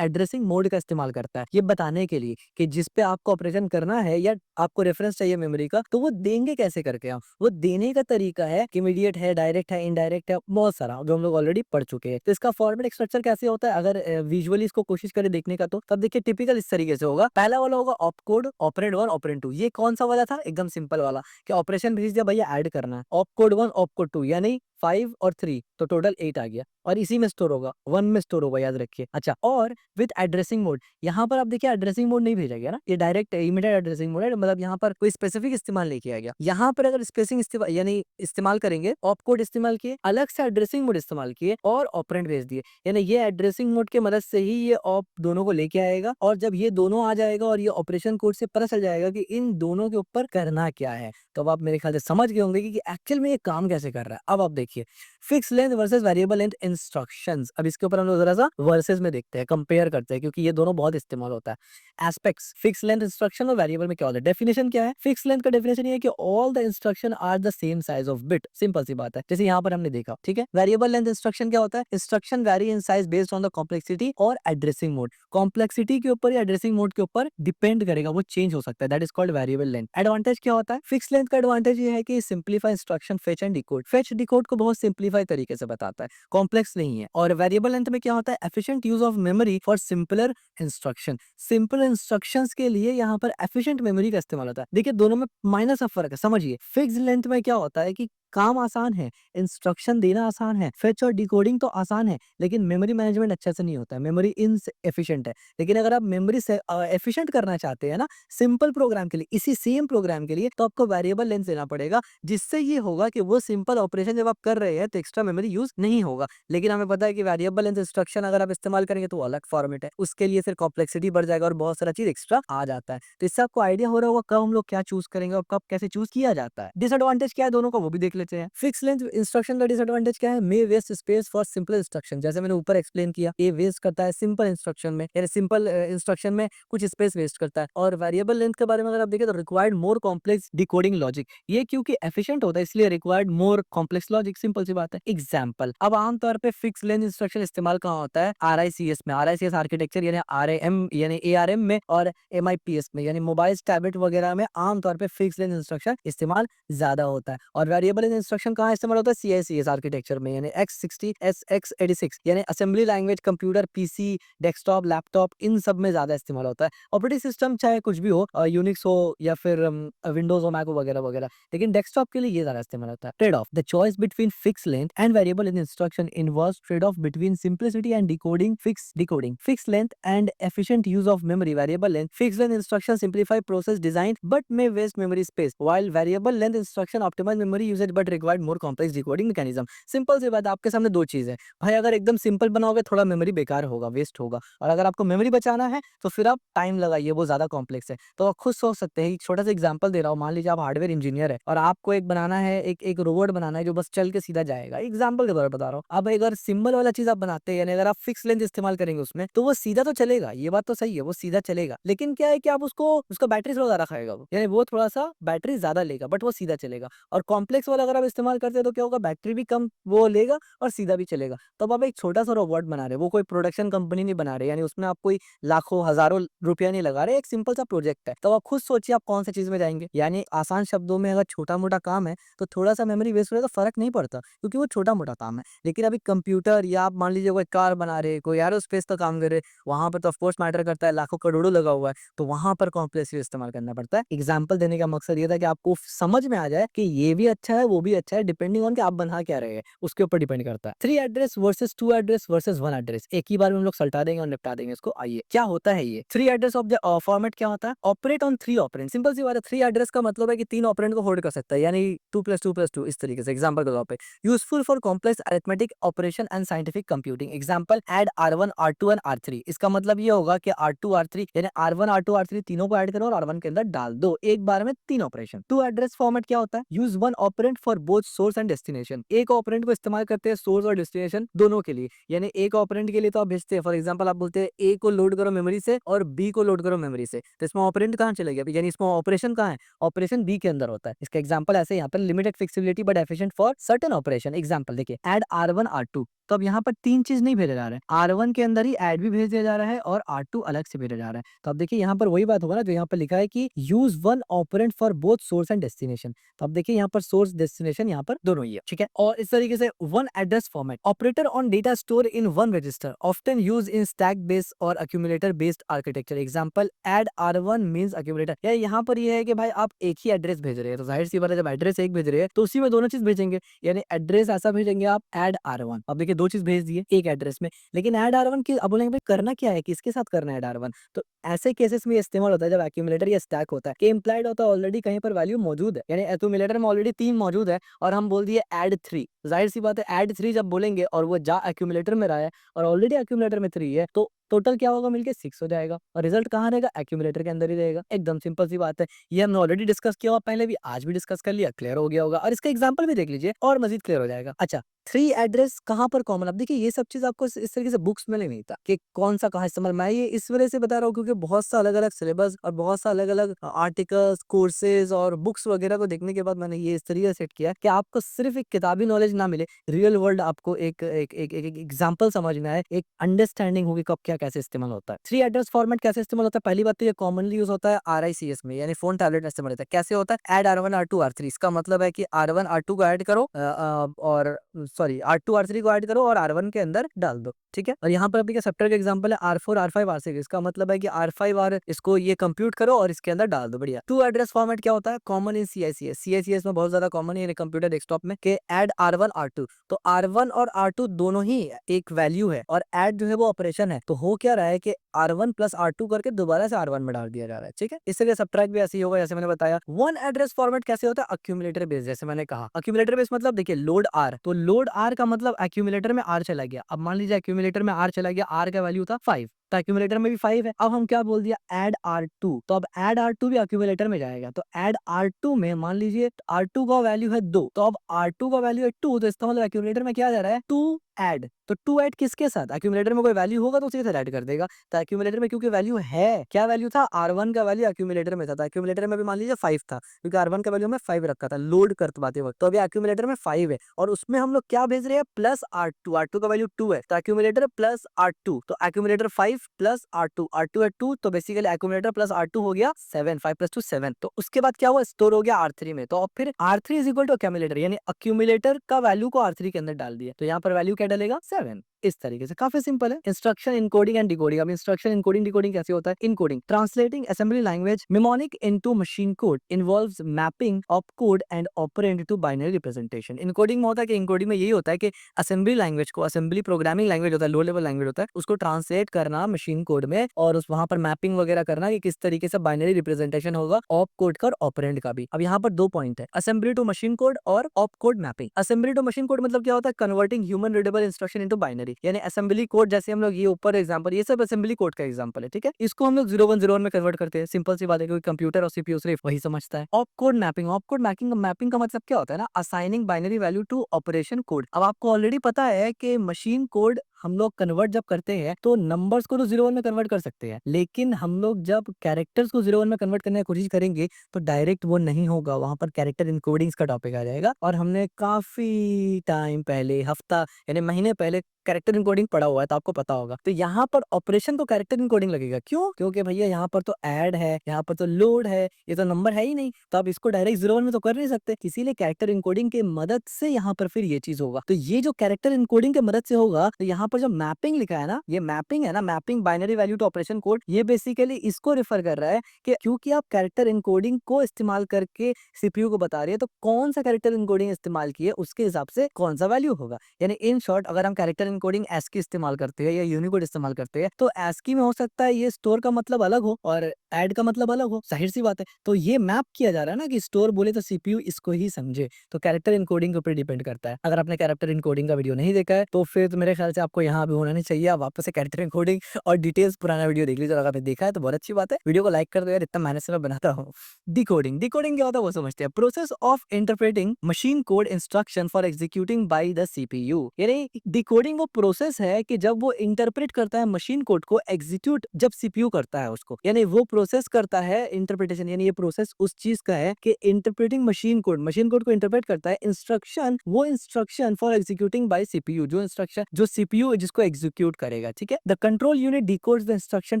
एड्रेसिंग मोड का इस्तेमाल करता है, ये बताने के लिए कि जिस पे आपको ऑपरेशन करना है या आपको रेफरेंस चाहिए मेमोरी का, तो वो देंगे कैसे करके हम, वो देने का तरीका है कि इमीडिएट है, डायरेक्ट है, इनडायरेक्ट है, बहुत सारा जो हम लोग ऑलरेडी पढ़ चुके हैं। तो इसका फॉर्मेट स्ट्रक्चर कैसे होता है, अगर विजुअली इसको कोशिश करें देखने का, तो तब देखिए टिपिकल इस तरीके से होगा। पहला वाला होगा ऑप कोड, ऑपरेंड 1, ऑपरेंड 2, ये कौन सा वाला था, एकदम सिंपल वाला, कि ऑपरेशन भेज दिया भैया, ऐड करना है, ऑप कोड 1 ऑप कोड 2 यानी 5 और 3 तो टोटल 8 आ गया, और इसी में स्टोर होगा, 1 में स्टोर होगा, याद रखिए। अच्छा, और विद एड्रेसिंग मोड, यहाँ पर आप देखिए एड्रेसिंग मोड नहीं भेजा गया ना, ये डायरेक्ट इमीडिएट एड्रेसिंग मोड है, मतलब यहाँ पर कोई स्पेसिफिक इस्तेमाल नहीं किया गया। यहाँ पर अगर स्पेसिंग यानी इस्तेमाल करेंगे, ऑप कोड इस्तेमाल किए, अलग से एड्रेसिंग मोड इस्तेमाल किए और ऑपरेंड भेज दिए, यानी ये एड्रेसिंग मोड के मदद से ही ये ऑप दोनों को लेके आएगा, और जब ये दोनों आ जाएगा और ये ऑपरेशन कोड से पता चल जाएगा कि इन दोनों के ऊपर करना क्या है, तो अब आप मेरे ख्याल से समझ गए होंगे कि एक्चुअल में ये काम कैसे कर रहा है। अब आप देखिए fix length versus variable length instructions, अब इसके ऊपर हम लोग जरा सा वर्सेस में देखते हैं, कंपेयर करते हैं, क्योंकि ये दोनों बहुत इस्तेमाल होता है। एस्पेक्ट्स, फिक्स लेंथ इंस्ट्रक्शन और वेरिएबल में क्या होता है, डेफिनेशन क्या है। फिक्स लेंथ का डेफिनेशन ये है कि all the instruction are the same size of bit, simple सी बात है, जैसे यहाँ पर हमने देखा, ठीक है। वेरिएबल लेंथ इंस्ट्रक्शन क्या होता है, instruction very in size based on the complexity और एड्रेसिंग मोड, कॉम्प्लेक्सिटी के ऊपर या एड्रेसिंग मोड के ऊपर डिपेंड करेगा, वो चेंज हो सकता है, that is called variable length. Advantage क्या होता है, फिक्स लेंथ का एडवांटेज ये है कि simplify instruction fetch and decode, fetch decode को बहुत सिंपलीफाई तरीके से बताता है, कॉम्प्लेक्स नहीं है। और वेरिएबल लेंथ में क्या होता है, efficient use of memory for simpler instruction, simple instructions के लिए यहाँ पर एफिशिएंट मेमोरी का इस्तेमाल होता है। देखिए दोनों में माइनस सा फर्क है, समझिए। फिक्स लेंथ में क्या होता है कि काम आसान है, इंस्ट्रक्शन देना आसान है, फेच और डिकोडिंग तो आसान है, लेकिन मेमोरी मैनेजमेंट अच्छे से नहीं होता है, मेमोरी इनएफिशिएंट है। लेकिन अगर आप मेमोरी से एफिशिएंट करना चाहते हैं ना, सिंपल प्रोग्राम के लिए, इसी सेम प्रोग्राम के लिए, तो आपको वेरिएबल लेंथ देना पड़ेगा, जिससे ये होगा कि वो सिंपल ऑपरेशन जब आप कर रहे हैं तो एक्स्ट्रा मेमोरी यूज नहीं होगा। लेकिन हमें पता है कि वेरिएबल लेंथ इंस्ट्रक्शन अगर आप इस्तेमाल करेंगे तो वो अलग फॉर्मेट है, उसके लिए फिर कॉम्प्लेक्सिटी बढ़ जाएगा और बहुत सारा चीज एक्स्ट्रा आ जाता है। तो इससे आपको आइडिया हो रहा होगा कब हम लोग क्या चूज करेंगे और कब कैसे चूज किया जाता है। डिसएडवांटेज क्या है दोनों का, वो भी देख लेते हैं। फिक्स लेंथ इंस्ट्रक्शन का डिसएडवांटेज क्या है, may waste space for simple instruction, जैसे मैंने ऊपर एक्सप्लेन किया, ये वेस्ट करता है सिंपल इंस्ट्रक्शन में, यानी सिंपल इंस्ट्रक्शन में कुछ स्पेस वेस्ट करता है। और वेरिएबल लेंथ के बारे में अगर आप देखें तो required more complex decoding logic, ये क्योंकि एफिशिएंट होता है इसलिए required more complex logic, simple सी बात है। एग्जांपल, अब आमतौर पे फिक्स लेंथ इंस्ट्रक्शन इस्तेमाल कहाँ होता है, आरआईसीएस में, आरआईसीएस आर्किटेक्चर यानी आरएएम यानी एआरएम में, और एमआईपीएस में यानी मोबाइल टैबलेट वगैरह में आमतौर पे फिक्स लेंथ इंस्ट्रक्शन इस्तेमाल ज्यादा होता है। और वेरिएबल लेंथ इंस्ट्रक्शन कहाँ इस्तेमाल होता है, सीआईसीएस आर्किटेक्चर में, यानी x60 SX86 यानी assembly language, computer, PC, desktop, laptop, इन सब में ज्यादा इस्तेमाल होता है। ऑपरेटिंग सिस्टम चाहे कुछ भी हो, यूनिक्स हो या फिर विंडोज हो, मैक हो वगैरह वगैरह, लेकिन डेस्कटॉप के लिए ये ज्यादा इस्तेमाल होता है। Trade off, the choice between fix length and variable length instruction involves trade off between simplicity and decoding, fix length and efficient use of memory, variable length, fixed length instruction simplify process design but may waste memory space, while variable length instruction optimize memory usage but required more complex decoding mechanism। Simple सी बात, आपके सामने दो चीज है भाई, अगर एकदम सिंपल बनाओगे थोड़ा मेमोरी बेकार होगा, वेस्ट होगा, और अगर आपको मेमोरी बचाना है तो फिर आप टाइम लगाइए, वो ज्यादा कॉम्प्लेक्स है। तो आप खुद सोच सकते हैं, एक छोटा सा एग्जांपल दे रहा हूँ, मान लीजिए आप हार्डवेयर इंजीनियर है और आपको एक बनाना है, एक रोबोट बनाना है जो बस चल के सीधा जाएगा, एग्जाम्पल के तौर पर बता रहा हूँ। अब अगर सिंबल वाला चीज आप बनाते हैं, यानी अगर आप फिक्स लेंथ इस्तेमाल करेंगे उसमें, तो वो सीधा तो चलेगा, ये बात तो सही है, वो सीधा चलेगा, लेकिन क्या है कि आप उसका बैटरी थोड़ा ज्यादा खाएगा, वो यानी वो थोड़ा सा बैटरी ज्यादा लेगा, बट वो सीधा चलेगा। और कॉम्प्लेक्स वाला अगर आप इस्तेमाल करते हैं तो क्या होगा, बैटरी भी कम वो लेगा और सीधा भी चलेगा। तो अब आप एक छोटा सा रोबोट बना रहे हैं, वो कोई प्रोडक्शन कंपनी नहीं बना रहे, यानी उसमें आप कोई लाखों हजारों रुपया नहीं लगा रहे, एक सिंपल सा प्रोजेक्ट है। तो आप खुद सोचिए आप कौन सी चीज में जाएंगे। यानी आसान शब्दों में अगर छोटा मोटा काम है तो थोड़ा सा मेमोरी वेस्ट हो तो फर्क नहीं पड़ता, क्योंकि वो छोटा मोटा काम है। लेकिन अभी कंप्यूटर या आप मान लीजिए कोई कार बना रहे, कोई एरोस्पेस का काम कर रहे, वहां पर तो ऑफकोर्स मैटर करता है, लाखों करोड़ों लगा हुआ है, तो वहां पर कॉम्प्लेक्स इस्तेमाल करना पड़ता है। एग्जाम्पल देने का मकसद ये था कि आपको समझ में आ जाए कि ये भी अच्छा है वो भी अच्छा है, डिपेंडिंग ऑन कि आप बना क्या रहे हैं उसके ऊपर डिपेंड करता है। 3 address versus 2 address versus 1 address, एक ही बार में हम लोग सल्टा देंगे और निपटा देंगे इसको। आइए क्या होता है ये 3 एड्रेस ऑफ द फॉर्मेट, क्या होता है, ऑपरेट ऑन 3 ऑपरेंड। सिंपल सी बात है, 3 एड्रेस का मतलब है कि 3 ऑपरेंड को होल्ड कर सकता है, यानी 2 + 2 + 2 इस तरीके से। एग्जांपल के तौर पे useful for complex arithmetic operation and scientific computing. Example add R1 R2 and R3। इसका मतलब ये होगा कि R2 R3 यानी R1 R2 R3 तीनों को ऐड करो और R1 के अंदर डाल दो, एक बार में 3 ऑपरेशन। 2 एड्रेस फॉर्मेट क्या होता है, use 1 operand for both source and destination. एक ऑपरेंड को इस्तेमाल करते हैं सोर्स और डेस्टिनेशन दोनों के लिए। यानी एक ऑपरेंड के लिए तो आप भेजते हैं, फॉर एग्जांपल आप बोलते हैं ए को लोड करो मेमोरी से और बी को लोड करो मेमोरी से, तो इसमें ऑपरेंड कहाँ चले गया, यानी इसमें ऑपरेशन कहाँ है, ऑपरेशन बी के अंदर होता है। इसका एग्जांपल ऐसे यहाँ पर limited flexibility but efficient for certain operation. Example देखिए ऐड R1 R2, तो अब यहाँ पर 3 चीज नहीं भेजा जा रहा है, R1 के अंदर ही ऐड भी भेज दिया जा रहा है और R2 अलग से भेजा जा रहा है। तो अब देखिए यहाँ पर वही बात होगा ना जो यहाँ पर लिखा है कि use 1 operand for both source and destination. तो अब देखिए यहाँ पर सोर्स डेस्टिनेशन यहाँ पर दोनों ही है, ठीक है। और इस तरीके से 1 address format, operator on data store in 1 register, often use in stack based और accumulator based architecture. Example add R1 means accumulator. यार यहाँ पर ये है कि भाई आप एक ही एड्रेस भेज रहे हैं, तो जाहिर सी बात है जब एड्रेस एक भेज रहे हैं तो उसी में दोनों चीज भेजेंगे, यानी एड्रेस ऐसा भेजेंगे आप ऐड R1। अब देखिए दो चीज भेज दिए एक एड्रेस में, लेकिन ऐड R1 की अब बोलेंगे भाई करना क्या है, किसके साथ करना है ऐड R1। तो ऐसे केसेस में ये इस्तेमाल होता है जब एक्यूमुलेटर या स्टैक होता है कि इम्प्लाइड होता है ऑलरेडी कहीं पर वैल्यू मौजूद है, यानी एक्यूमुलेटर में ऑलरेडी 3 मौजूद है और हम बोल दिए ऐड 3। जाहिर सी बात है ऐड 3 जब बोलेंगे और वो जा एक्यूमुलेटर में रहा है और ऑलरेडी एक्यूमुलेटर में 3 है, तो टोटल क्या होगा, मिलके 6 हो जाएगा और रिजल्ट कहाँ रहेगा, एक्यूमुलेटर के अंदर ही रहेगा। एकदम सिंपल सी बात है, ये हमने ऑलरेडी डिस्कस किया हुआ पहले भी, आज भी डिस्कस कर लिया, क्लियर हो गया होगा और इसका एग्जांपल भी देख लीजिए और मजीद क्लियर हो जाएगा। अच्छा 3 एड्रेस कहाँ पर कॉमन, अब देखिए ये सब चीज आपको इस तरीके से बुक्स में नहीं मिलता कि कौन सा कहाँ इस्तेमाल। मैं ये इस वजह से बता रहा हूँ क्योंकि बहुत सा अलग अलग सिलेबस और बहुत सा अलग अलग आर्टिकल्स कोर्सेज और बुक्स वगैरह को देखने के बाद मैंने ये इस तरीके से सेट किया कि आपको सिर्फ एक किताबी नॉलेज ना मिले, रियल वर्ल्ड आपको एक एक एक एक एग्जांपल समझना है, एक अंडरस्टैंडिंग होगी कब क्या कैसे इस्तेमाल होता है। 3 एड्रेस फॉर्मेट कैसे इस्तेमाल होता है, पहली बात तो ये कॉमनली यूज होता है RICS में, यानी फोन टैबलेट में इस्तेमाल होता है। कैसे होता है, ऐड R1 R2 R3। इसका मतलब है कि R1 R2 को ऐड करो और सॉरी R2 R3 को ऐड करो और R1 के अंदर डाल दो, ठीक है। और यहाँ पर अभी सब्ट्रैक्ट का एग्जांपल है R4 R5 R6। इसका मतलब है कि R5 और इसको ये कंप्यूट करो और इसके अंदर डाल दो, बढ़िया। 2 एड्रेस फॉर्मेट क्या होता है, कॉमन इन CICS में बहुत ज्यादा कॉमन है कंप्यूटर डेस्कटॉप में कि ऐड R1 R2। तो R1 और R2 दोनों ही एक वैल्यू है और ऐड जो है वो ऑपरेशन है, तो हो क्या रहा है कि R1 + R2 करके दोबारा से R1 में डाल दिया जा रहा है, ठीक है। इसलिए सब्ट्रैक्ट भी ऐसे ही होगा जैसे मैंने बताया। 1 एड्रेस फॉर्मेट कैसे होता है, अक्यूमुलेटर बेस, जैसे मैंने कहा अक्यूमुलेटर बेस मतलब देखिए लोड R, तो लोड R का मतलब एक्यूमुलेटर में R चला गया। अब मान लीजिए एक्यूमुलेटर में R चला गया, R का वैल्यू था 5, तो एक्यूमुलेटर में भी 5 है। अब हम क्या बोल दिया ऐड R2, तो अब ऐड R2 भी एक्यूमुलेटर में जाएगा, तो ऐड R2 में मान लीजिए R2 का वैल्यू है 2, तो अब R2 का वैल्यू है 2, तो इसका मतलब एक्यूमुलेटर में क्या जा रहा है 2 ऐड। तो 2 ऐड किसके साथ, एक्यूमुलेटर में कोई वैल्यू होगा तो उसी के साथ ऐड कर देगा। तो एक्यूमुलेटर में क्योंकि वैल्यू है, क्या वैल्यू था, R1 का वैल्यू एक्यूमुलेटर में था, तो एक्यूमुलेटर में भी मान लीजिए 5 था क्योंकि R1 का वैल्यू हमें 5 रखा था लोड करवाते वक्त। तो अभी एक्यूमुलेटर में 5 है और उसमें हम लोग क्या भेज रहे हैं प्लस R2, R2 का वैल्यू 2 है, तो एक्यूमुलेटर प्लस R2, तो एक्यूमुलेटर 5 प्लस R2, R2 है 2, तो बेसिकली एक्यूमुलेटर प्लस R2 हो गया 7, 5 + 2 7। तो उसके बाद क्या हुआ, स्टोर हो गया R3 में, तो अब फिर R3 is equal to accumulator, यानी एक्यूमुलेटर का वैल्यू को R3 के अंदर डाल दिया, तो यहाँ पर वैल्यू क्या डलेगा 7। इस तरीके से काफी सिंपल है। इंस्ट्रक्शन इनकोडिंग एंड डिकोडिंग, अब इंस्ट्रक्शन इनकोडिंग डिकोडिंग कैसे होता है, encoding translating assembly language mnemonic into machine code involves mapping opcode and operand to binary representation। Encoding में होता है कि इनकोडिंग में यही होता है कि असेंबली लैंग्वेज को, असेंबली प्रोग्रामिंग लैंग्वेज होता है, लो लेवल लैंग्वेज होता है, उसको ट्रांसलेट करना मशीन कोड में और उस वहां पर मैपिंग वगैरह करना कि किस तरीके से बाइनरी रिप्रेजेंटेशन होगा ऑप कोड का और ऑपरेंड का भी। अब यहाँ पर 2 पॉइंट है, असेंबली टू मशीन कोड और opcode mapping. Assembly to machine code मतलब क्या होता है, converting human readable instruction into binary, यानी असेंबली कोड जैसे हम लोग ये ऊपर एग्जांपल, ये सब असेंबली कोड का एग्जांपल है, ठीक है। इसको हम लोग 0101 में कन्वर्ट करते हैं, सिंपल सी बात है क्योंकि कंप्यूटर और सीपीयू सिर्फ वही समझता है। Opcode mapping, opcode mapping का मतलब क्या होता है ना, assigning binary value to operation code. अब आपको ऑलरेडी पता है कि मशीन कोड हम लोग कन्वर्ट जब करते हैं तो नंबर्स को तो 0 1 में कन्वर्ट कर सकते हैं, लेकिन हम लोग जब कैरेक्टर्स को 0 1 में कन्वर्ट करने की कोशिश करेंगे तो डायरेक्ट वो नहीं होगा, वहाँ पर कैरेक्टर एन्कोडिंग्स का टॉपिक आ जाएगा। और हमने काफ़ी टाइम पहले, हफ्ता यानी महीने पहले कैरेक्टर एन्कोडिंग पढ़ा हुआ है, तो आपको पता होगा। तो यहाँ पर ऑपरेशन को कैरेक्टर एन्कोडिंग लगेगा। क्यों? क्योंकि भैया यहाँ पर तो ऐड है, यहाँ पर तो लोड है, ये तो नंबर है ही नहीं, तो आप इसको डायरेक्ट 0 1 में तो कर नहीं सकते। इसीलिए कैरेक्टर एन्कोडिंग की मदद से यहाँ पर फिर ये चीज़ होगा। तो ये जो कैरेक्टर एन्कोडिंग की मदद से होगा, तो यहाँ पर जो मैपिंग लिखा है ना, ये मैपिंग है ना, mapping binary value to operation code, ये बेसिकली इसको रेफर कर रहा है कि क्योंकि आप कैरेक्टर एन्कोडिंग को इस्तेमाल करके सीपीयू को बता रही है, तो कौन सा कैरेक्टर एन्कोडिंग इस्तेमाल किए उसके हिसाब से कौन सा वैल्यू होगा। यानी इन शॉर्ट, अगर हम कैरेक्टर एन्कोडिंग ASCII इस्तेमाल करते हैं या यूनिकोड इस्तेमाल करते हैं, तो ASCII में हो सकता है ये स्टोर का मतलब अलग हो और ऐड का मतलब अलग हो, जाहिर सी बात है। तो ये मैप किया जा रहा है ना कि स्टोर बोले तो सीपीयू इसको ही समझे। तो कैरेक्टर एन्कोडिंग के ऊपर डिपेंड करता है। अगर आपने कैरेक्टर एन्कोडिंग का वीडियो नहीं देखा है, तो फिर तो मेरे ख्याल से आपको यहाँ भी होना नहीं चाहिए। आप वापस से कैरेक्टर एन्कोडिंग और डिटेल्स पुराना वीडियो देख लीजिए। अगर आपने देखा है तो बहुत अच्छी बात है। वीडियो को लाइक कर दो यार, इतना मेहनत से मैं बनाता हूँ। डिकोडिंग, डिकोडिंग क्या होता है वो समझते हैं। Process of interpreting machine code instruction for executing by the CPU. यानी डिकोडिंग वो प्रोसेस है कि जब वो इंटरप्रेट करता है मशीन कोड को, एग्जीक्यूट जब सीपीयू करता है उसको, यानी वो प्रोसेस करता है इंटरप्रिटेशन। यानी ये प्रोसेस उस चीज का है कि interpreting machine code, machine code को इंटरप्रेट करता है। इंस्ट्रक्शन, वो instruction for executing by CPU, जो इंस्ट्रक्शन जो सीपीयू जिसको एग्जीक्यूट करेगा, ठीक है। The control unit decodes the instruction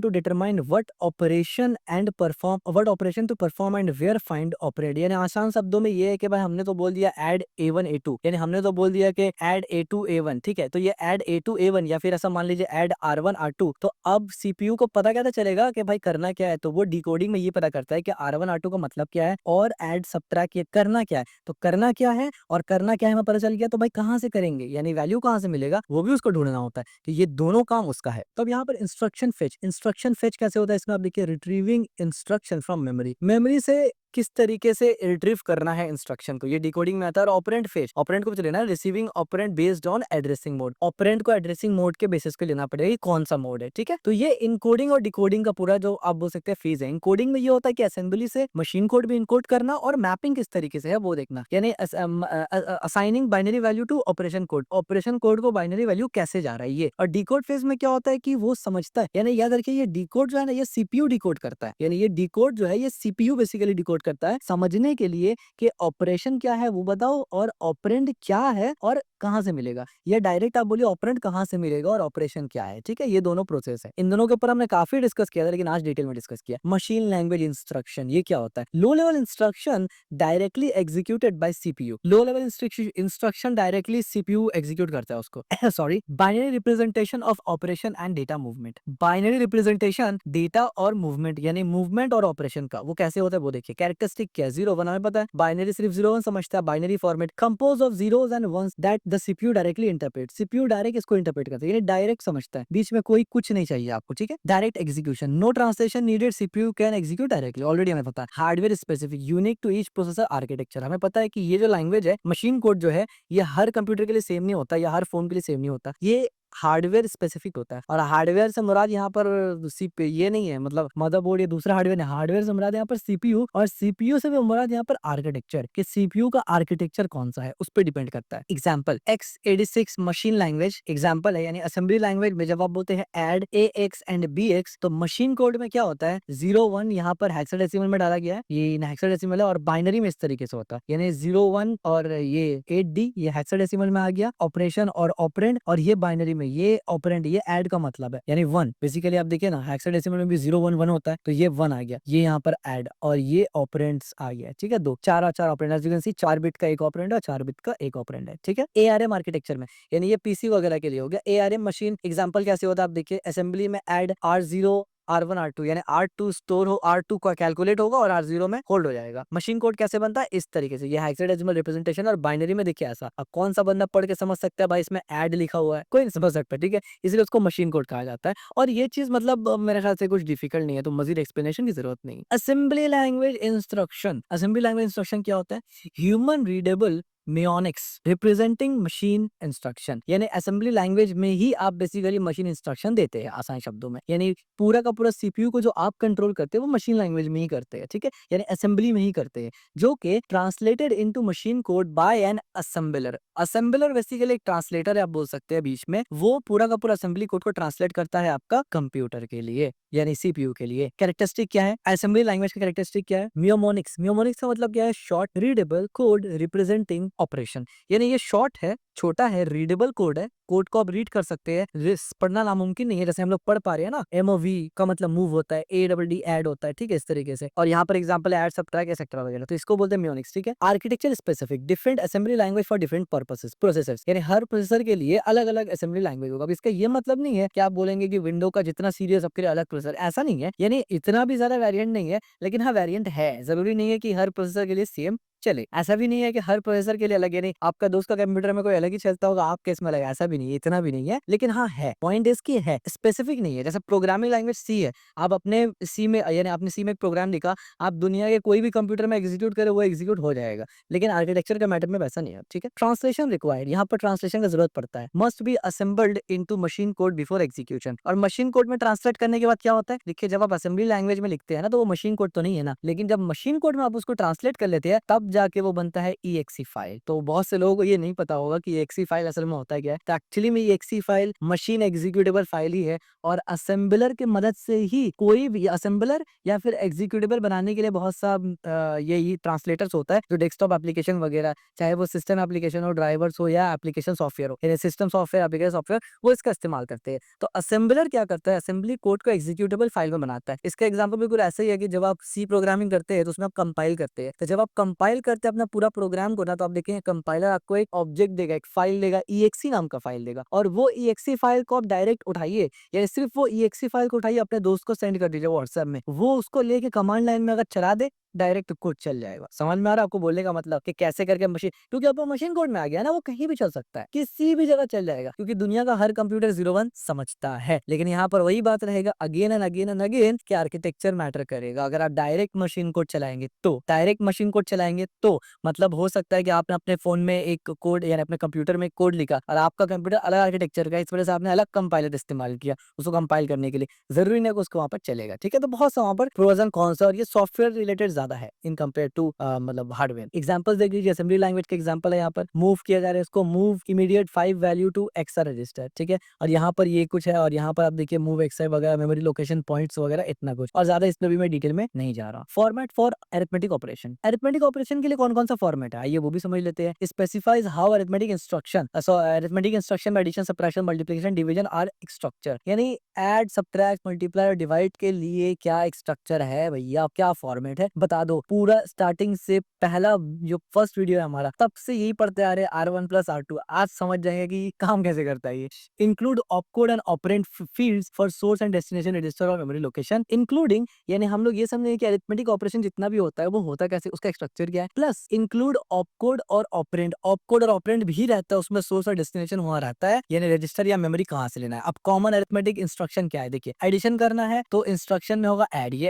to determine what operation and perform, what operation to perform and where find operate. यानी आसान शब्दों में ये है कि भाई हमने तो बोल दिया ऐड A1 A2, यानी हमने तो बोल दिया कि ऐड A2 A1, ठीक है। तो ये ऐड A2 A1 या फिर ऐसा मान लीजिए ऐड R1 R2, तो अब सीपीयू को पता कैसे चलेगा कि भाई करना क्या है। तो वो डिकोडिंग में ये पता करता है कि R1 R2 का मतलब क्या है और ऐड सब्ट्रैक्ट ये करना क्या है। तो करना क्या है और करना क्या है हमें पता चल गया, तो भाई कहाँ से करेंगे, यानी वैल्यू कहाँ से मिलेगा वो भी उसको ढूंढना होता है। तो ये दोनों काम उसका है। तो अब यहाँ पर इंस्ट्रक्शन फेच, इंस्ट्रक्शन फेच कैसे होता है इसमें आप देखिए, retrieving instruction from memory, memory से किस तरीके से रिट्रीव करना है इंस्ट्रक्शन को, ये डिकोडिंग में आता है। और ऑपरेंड फेच, ऑपरेंड को भी लेना है, receiving operand based on addressing mode, operand को एड्रेसिंग मोड के बेसिस पे लेना पड़ेगा कौन सा मोड है, ठीक है। तो ये इनकोडिंग और डिकोडिंग का पूरा जो आप बोल सकते हैं फेज है। इनकोडिंग में ये होता है कि असेंबली से मशीन कोड भी इनकोड करना और मैपिंग किस तरीके से है वो देखना, यानी assigning binary value to operation code, operation code को बाइनरी वैल्यू कैसे जा रहा है ये। और डिकोड फेज में क्या होता है कि वो समझता है, यानी याद रखिए ये डिकोड जो है ना, ये सीपीयू डिकोड करता है, यानी ये डिकोड जो है ये सीपीयू बेसिकली डिकोड करता है समझने के लिए कि ऑपरेशन क्या है वो बताओ और ऑपरेंड क्या है और कहाँ से मिलेगा, या डायरेक्ट आप बोलिए ऑपरेंड कहाँ से मिलेगा और ऑपरेशन क्या है, ठीक है। ये दोनों प्रोसेस है, इन दोनों के ऊपर हमने काफी डिस्कस किया था, लेकिन आज डिटेल में डिस्कस किया। मशीन लैंग्वेज इंस्ट्रक्शन, ये क्या होता है। Low level instruction directly executed by CPU, low level instruction directly CPU execute करता है उसको। Sorry, binary representation of operation and data movement, binary representation data और मूवमेंट, यानी मूवमेंट और ऑपरेशन का वो कैसे होता है वो देखिए। कैरेक्टरिस्टिक क्या है, 0 1 हमें पता है, बाइनरी सिर्फ 0 1 समझता है, binary format compose of zeros and ones that the CPU directly interpret, CPU direct इसको इंटरप्रेट करता है, यानी डायरेक्ट समझता है, बीच में कोई कुछ नहीं चाहिए आपको, ठीक है। Direct execution, no translation needed, CPU can execute directly, already हमें पता है। Hardware specific, unique to each processor architecture, हमें पता है कि ये जो लैंग्वेज है मशीन कोड जो है ये हर कंप्यूटर के लिए सेम नहीं होता या हर फोन के लिए सेम नहीं होता, ये हार्डवेयर स्पेसिफिक होता है। और हार्डवेयर से मुराद यहाँ पर ये नहीं है मतलब मदरबोर्ड या दूसरा हार्डवेयर नहीं, हार्डवेयर से मुराद यहाँ पर सीपीयू, और सीपीयू से भी मुराद यहाँ पर आर्किटेक्चर, कि सीपीयू का आर्किटेक्चर कौन सा है उस पर डिपेंड करता है। Example x86 machine language example है, यानी असेंबली लैंग्वेज में जब आप बोलते हैं ऐड AX एंड BX, तो मशीन कोड में क्या होता है 0 1 यहाँ पर हेक्साडेसिमल में डाला गया है, ये हेक्साडेसिमल है, और बाइनरी में इस तरीके से होता है, यानी 0 1 और ये 8D ये हेक्साडेसिमल में आ गया, ऑपरेशन और ऑपरेंड, और ये बाइनरी में ये ऑपरेंड, ये ऐड का मतलब है, यानी 1। बेसिकली आप देखिए ना हेक्साडेसिमल में भी 0 1 1 होता है, तो ये 1 आ गया, ये यहाँ पर ऐड और ये ऑपरेंड्स आ गया, ठीक है। दो चार operand, as you can see 4 bit का एक ऑपरेंड है और 4 बिट का एक ऑपरेंड है, ठीक है। ARM आर्किटेक्चर में, यानी ये पीसी वगैरह के लिए हो गया। ARM मशीन एग्जांपल कैसे होता है आप देखिए, असेंबली में ऐड R0 R1 R2, यानी R2 स्टोर हो, R2 का कैलकुलेट होगा और R0 में होल्ड हो जाएगा। मशीन कोड कैसे बनता है इस तरीके से, ये हेक्साडेसिमल रिप्रेजेंटेशन, और बाइनरी में देखिए ऐसा। अब कौन सा बंदा पढ़ के समझ सकता है भाई इसमें ऐड लिखा हुआ है, कोई नहीं समझ सकता, ठीक है, इसलिए उसको मशीन कोड कहा जाता है। और ये चीज मतलब मेरे ख्याल से कुछ डिफिकल्ट नहीं है, तो मजीद एक्सप्लेनेशन की जरूरत नहीं। Assembly language instruction, assembly language instruction क्या होता है, human readable mnemonics representing machine instruction, यानी असेंबली लैंग्वेज में ही आप बेसिकली मशीन इंस्ट्रक्शन देते हैं आसान शब्दों में, यानी पूरा का पूरा सीपीयू को जो आप कंट्रोल करते हैं वो मशीन लैंग्वेज में ही करते हैं, ठीक है, यानी असेंबली में ही करते हैं, जो कि translated into machine code by an assembler. Assembler basically एक ट्रांसलेटर है, आप बोल सकते हैं बीच में, वो पूरा का पूरा असेंबली कोड को ट्रांसलेट करता है आपका कंप्यूटर के लिए यानी सीपीयू के लिए। कैरेक्टरिस्टिक क्या है असेंबली लैंग्वेज का? कैरेक्टरिस्टिक क्या है? म्योमोनिक्स। म्योमोनिक्स का मतलब क्या है? Short readable code representing operation, यानी ये शॉर्ट है, छोटा है, रीडेबल कोड है, कोड को आप रीड कर सकते हैं, पढ़ना नामुमकिन नहीं है, जैसे हम लोग पढ़ पा रहे हैं ना। एमओवी का मतलब मूव होता है, ए डबल डी ऐड होता है, ठीक है, इस तरीके से। और यहाँ पर एग्जांपल ऐड सब्ट्रैक्ट एक्सेट्रा वगैरह, तो इसको बोलते हैं म्योनिक्स, ठीक है। Architecture specific different assembly language for different purposes processors, यानी हर प्रोसेसर के लिए अलग अलग असेंबली लैंग्वेज होगा। अब इसका ये मतलब नहीं है कि आप बोलेंगे कि विंडो का जितना सीरियस सबके लिए अलग प्रोसेसर, ऐसा नहीं है, यानी इतना भी ज्यादा वेरिएंट नहीं है, लेकिन हाँ वेरिएंट है। जरूरी नहीं है कि हर प्रोसेसर के लिए सेम चले, ऐसा भी नहीं है कि हर प्रोसेसर के लिए अलग, यानी आपका दोस्त का कंप्यूटर में कोई अलग ही चलता होगा, आपके इसमें अलग, ऐसा भी नहीं है, इतना भी नहीं है, लेकिन हाँ है, पॉइंट इसकी है, स्पेसिफिक नहीं है। जैसे प्रोग्रामिंग लैंग्वेज सी है, आप अपने सी में यानी आपने सी में एक प्रोग्राम लिखा, आप दुनिया के कोई भी कंप्यूटर में एग्जीक्यूट करें वो एग्जीक्यूट हो जाएगा, लेकिन आर्किटेक्चर के मैटर में वैसा नहीं है, ठीक है। ट्रांसलेशन रिक्वायर्ड, यहाँ पर ट्रांसलेशन का जरूरत पड़ता है। Must be assembled into machine code before execution, और मशीन कोड में ट्रांसलेट करने के बाद क्या होता है? देखिए, जब आप असेंबली लैंग्वेज में लिखते हैं ना, तो वो मशीन कोड तो नहीं है ना, लेकिन जब मशीन कोड में आप उसको ट्रांसलेट कर लेते हैं तब जाके वो बनता है EXE फाइल। तो बहुत से लोगों को ये नहीं पता होगा कि EXE फाइल असल में होता क्या है। तो एक्चुअली में EXE file machine executable file ही है, और असेंबलर की मदद से ही कोई भी असेंबलर या फिर एग्जीक्यूटेबल बनाने के लिए बहुत सा यही ट्रांसलेटर्स होता है, जो डेस्कटॉप एप्लीकेशन वगैरह, चाहे वो सिस्टम एप्लीकेशन हो, ड्राइवर्स हो, या एप्लीकेशन सॉफ्टवेयर हो, यानी सिस्टम सॉफ्टवेयर, एप्लीकेशन सॉफ्टवेयर, वो इसका इस्तेमाल करते हैं। तो असेंबलर क्या करता है? असेंबली कोड को एग्जीक्यूटेबल फाइल में बनाता है। इसका एग्जांपल बिल्कुल ऐसा ही है कि जब आप सी प्रोग्रामिंग करते हैं तो उसमें आप कंपाइल करते हैं, तो जब आप कंपाइल करते हैं अपना पूरा प्रोग्राम को ना, तो आप देखेंगे कंपाइलर आपको एक ऑब्जेक्ट देगा, एक फाइल देगा, EXE नाम का फाइल देगा, और वो EXE फाइल को आप डायरेक्ट उठाइए, या सिर्फ वो EXE फाइल को उठाइए, अपने दोस्त को सेंड कर दीजिए व्हाट्सएप में, वो उसको लेके कमांड लाइन में अगर चला दे, डायरेक्ट कोड चल जाएगा। समझ में आ रहा है आपको बोलने का मतलब कि कैसे करके मशीन, क्योंकि अब वो मशीन कोड में आ गया ना, वो कहीं भी चल सकता है, किसी भी जगह चल जाएगा, क्योंकि दुनिया का हर कंप्यूटर 01 समझता है। लेकिन यहाँ पर वही बात रहेगा again and again and again कि आर्किटेक्चर मैटर करेगा। अगर आप डायरेक्ट मशीन कोड चलाएंगे तो मतलब हो सकता है कि आपने अपने फोन में एक कोड यानी अपने कंप्यूटर में एक कोड लिखा, और आपका कंप्यूटर अलग आर्किटेक्चर का, इस वजह से आपने अलग कंपाइलर इस्तेमाल किया उसको कंपाइल करने के लिए, जरूरी नहीं है कि उसको वहां पर चलेगा, ठीक है। तो बहुत सा वहां पर प्रोज एंड कॉन्स है, और ये सॉफ्टवेयर रिलेटेड ज्यादा है इन कंपेयर टू मतलब हार्डवेयर। एग्जांपल्स देख लीजिए, असेंबली लैंग्वेज का एग्जांपल है, यहाँ पर मूव किया जा रहा है इसको, मूव इमीडिएट 5 वैल्यू टू एक्सा रजिस्टर, ठीक है, और यहाँ पर ये कुछ है, और यहाँ पर आप देखिए मूव एक्सा वगैरह, मेमोरी लोकेशन पॉइंट्स वगैरह, इतना कुछ, और ज्यादा इसमें भी मैं डिटेल में नहीं जा रहा। Format for arithmetic operation, arithmetic operation के लिए कौन कौन सा फॉर्मेट है आइए वो भी समझ लेते हैं। Specifies how arithmetic instruction addition, subtraction, multiplication, division are structure, यानी ऐड, सब्ट्रैक्ट, मल्टीप्लाई और डिवाइड के लिए क्या एक स्ट्रक्चर है भैया, क्या फॉर्मेट है बता दो। पूरा स्टार्टिंग से पहला जो फर्स्ट वीडियो है हमारा, तब से यही पढ़ते आ रहे R1 प्लस R2, आज समझ जाएंगे कि काम कैसे करता है ये। Include opcode and operand fields for source and destination register और मेमोरी लोकेशन, इंक्लूडिंग, यानी हम लोग ये समझेंगे कि अरिथमेटिक ऑपरेशन जितना भी होता है वो होता कैसे, उसका स्ट्रक्चर क्या है, प्लस इंक्लूड ऑपकोड और ऑपरेंड भी रहता है उसमें, सोर्स और डेस्टिनेशन वहां रहता है, यानी रजिस्टर या मेमोरी कहाँ से लेना है। अब कॉमन अरिथमेटिक इंस्ट्रक्शन क्या है, देखिए एडिशन करना है तो इंस्ट्रक्शन में होगा ऐड, ये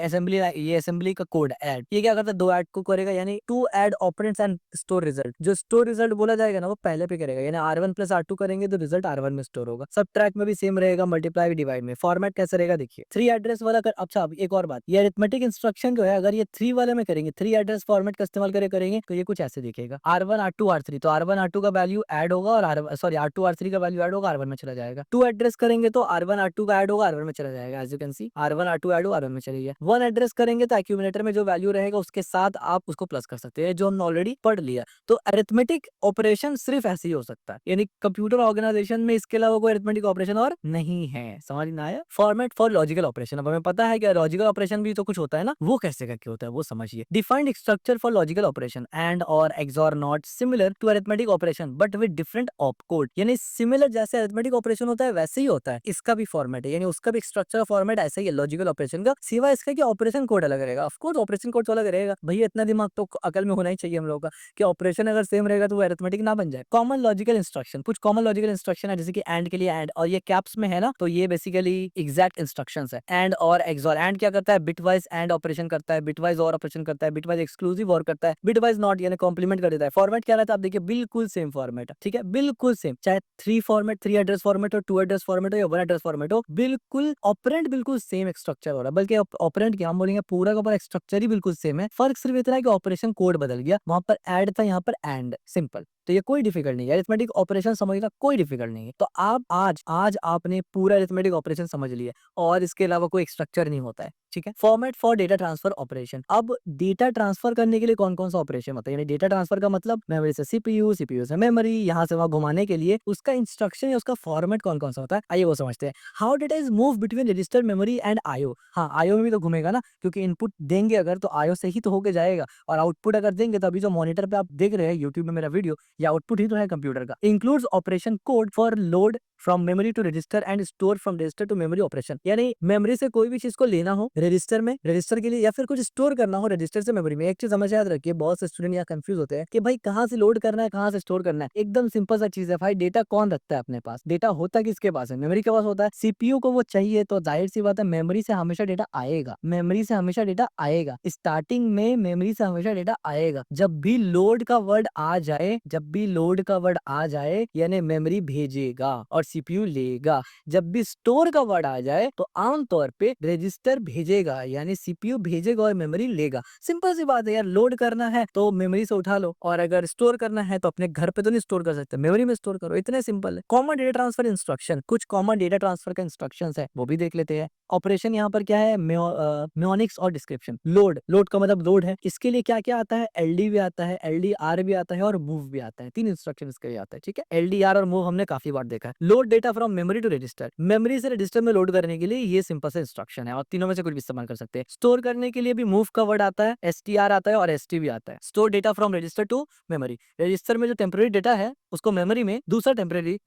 असेंबली का कोड ऐड, ये क्या करता है, दो ऐड को करेगा, यानी to add operands and store result. जो स्टोर रिजल्ट बोला जाएगा ना वो पहले पे करेगा, यानी R1 प्लस R2 करेंगे तो रिजल्ट R1 में स्टोर होगा। सब ट्रैक में भी सेम रहेगा, मल्टीप्लाई डिवाइड में। फॉर्मेट कैसे रहेगा देखिए, 3 एड्रेस वाला कर, अच्छा अब एक और बात, ये अरिथमेटिक इंस्ट्रक्शन जो है अगर ये 3 वाले में करेंगे, 3 एड्रेस फॉर्मेट का इस्तेमाल करेंगे तो ये कुछ ऐसे दिखेगा, R1 R2 R3, तो R1 R2 का वैल्यू ऐड होगा, और R2 R3 का वैल्यू ऐड होगा, R1 में चला जाएगा। 2 एड्रेस करेंगे तो R1 R2 का ऐड होगा, R1 में चला जाएगा, as you can see R1 R2 add होगा, R1 में चली गया। 1 एड्रेस करेंगे तो एक्यूमुलेटर में जो वैल्यू रहेगा उसके साथ आप उसको प्लस कर सकते हैं, जो हमने ऑलरेडी पढ़ लिया। तो अरिथमेटिक ऑपरेशन सिर्फ ऐसे ही हो सकता है, यानी कंप्यूटर ऑर्गेनाइजेशन में इसके अलावा कोई अरिथमेटिक ऑपरेशन और नहीं है। समझ में आया? फॉर्मेट फॉर लॉजिकल ऑपरेशन, अब हमें पता है कि लॉजिकल ऑपरेशन भी तो कुछ होता है ना, वो कैसे करके होता है वो समझिए। Defined structure for logical operation and or xor not similar to arithmetic operation but with different opcode, यानी सिमिलर जैसे अरिथमेटिक ऑपरेशन होता है वैसे ही होता है इसका भी फॉर्मेट है, यानी उसका भी स्ट्रक्चर फॉर्मेट ऐसा ही है लॉजिकल ऑपरेशन का, सिवाय इसका कि ऑपरेशन कोड अलग रहेगा। Of course operation code code तो अलग रहेगा। भैया इतना दिमाग तो अकल में होना ही चाहिए हम लोगों का कि ऑपरेशन अगर सेम रहेगा तो वो अरिथमेटिक ना बन जाए। कॉमन लॉजिकल इंस्ट्रक्शन, कुछ कॉमन लॉजिकल इंस्ट्रक्शन है जैसे कि एंड के लिए एंड, और ये कैप्स में है ना, तो ये बेसिकली एग्जैक्ट इंस्ट्रक्शंस है। एंड और एक्सऑर, एंड क्या करता है, बिटवाइज एंड ऑपरेशन करता है, बिटवाइज और ऑपरेशन करता है, बिटवाइज एक्सक्लूसिव और करता है, बिटवाइज नॉट यानी कॉम्प्लीमेंट कर देता है। फॉर्मेट क्या रहता है आप देखिए, बिल्कुल सेम फॉर्मेट है, ठीक है, बिल्कुल सेम, चाहे 3 फॉर्मेट, 3 एड्रेस फॉर्मेट हो, 2 एड्रेस फॉर्मेट हो या 1 एड्रेस फॉर्मेट हो, बिल्कुल ऑपरेंड बिल्कुल सेम स्ट्रक्चर हो रहा है। बल्कि ऑपरेंड क्या हम बोलेंगे, पूरा का पूरा स्ट्रक्चर ही बिल्कुल सेम है। फर्क सिर्फ इतना है कि ऑपरेशन कोड बदल गया, वहां पर ऐड था, यहाँ पर एंड, सिंपल। तो ये कोई डिफिकल्ट नहीं है, अरिथमेटिक ऑपरेशन समझना कोई डिफिकल्ट नहीं है। तो आप आज आपने पूरा अरिथमेटिक ऑपरेशन समझ लिया और इसके अलावा कोई स्ट्रक्चर नहीं होता है, ठीक है। Format for data transfer operation, अब डेटा ट्रांसफर करने के लिए कौन कौन सा ऑपरेशन होता है, यानी डेटा ट्रांसफर का मतलब मेमोरी से सीपीयू, सीपीयू से मेमोरी, यहाँ से वहां घुमाने के लिए उसका इंस्ट्रक्शन या उसका फॉर्मेट कौन कौन सा होता है, आइए वो समझते हैं। How data is move between register, memory and IO. हाँ, आईओ में भी तो घूमेगा ना, क्योंकि इनपुट देंगे अगर तो आईओ से ही तो होके जाएगा, और आउटपुट अगर देंगे तो अभी जो मॉनिटर पे आप देख रहे हैं यूट्यूब में मेरा वीडियो, ये आउटपुट ही तो है कंप्यूटर का। Includes operation code for load from memory to register and store from register to memory operation, यानी मेमोरी से कोई भी चीज को लेना हो रजिस्टर में, रजिस्टर के लिए, या फिर कुछ स्टोर करना हो रजिस्टर से मेमोरी में। एक चीज हमेशा याद रखिए, बहुत से स्टूडेंट यहाँ कंफ्यूज होते हैं कि भाई कहाँ से लोड करना है, कहाँ से स्टोर करना है। एकदम सिंपल सा चीज है भाई, डेटा कौन रखता है अपने पास, डेटा होता किसके पास है, मेमोरी के पास होता है। सीपीयू को वो चाहिए तो जाहिर सी बात है मेमोरी से हमेशा डेटा आएगा, मेमोरी से हमेशा डेटा आएगा, स्टार्टिंग में मेमोरी से हमेशा डेटा आएगा। जब भी लोड का वर्ड आ जाए, जब भी लोड का वर्ड आ जाए यानी मेमोरी भेजेगा और सीपीयू लेगा। जब भी स्टोर का वर्ड आ जाए तो आमतौर पे रजिस्टर भेजेगा यानी सीपीयू भेजेगा और मेमोरी लेगा। सिंपल सी बात है यार, लोड करना है तो मेमोरी से उठा लो, और अगर स्टोर करना है तो अपने घर पे तो नहीं स्टोर कर सकते, मेमोरी में स्टोर करो, इतने सिंपल है। कॉमन डेटा ट्रांसफर इंस्ट्रक्शन, कुछ कॉमन डेटा ट्रांसफर का इंस्ट्रक्शंस है वो भी देख लेते हैं। ऑपरेशन यहाँ पर क्या है, म्योनिक्स और डिस्क्रिप्शन। लोड, लोड का मतलब लोड है, इसके लिए क्या क्या आता है, एलडी भी आता है, एलडीआर भी आता है और मूव भी आता है। 3 इंस्ट्रक्शन इसके लिए आता है, ठीक है। एलडीआर और मूव हमने काफी बार देखा है। Load data from memory to register, memory से रजिस्टर में लोड करने के लिए ये सिंपल से इंस्ट्रक्शन है, और तीनों में से कुछ भी इस्तेमाल कर सकते हैं। स्टोर करने के लिए भी मूव का वर्ड आता है, एसटीआर आता है और एसटी भी आता है। Store data from register to memory, register में जो टेम्परेरी डेटा है उसको मेमोरी में दूसरा टेम्परेरी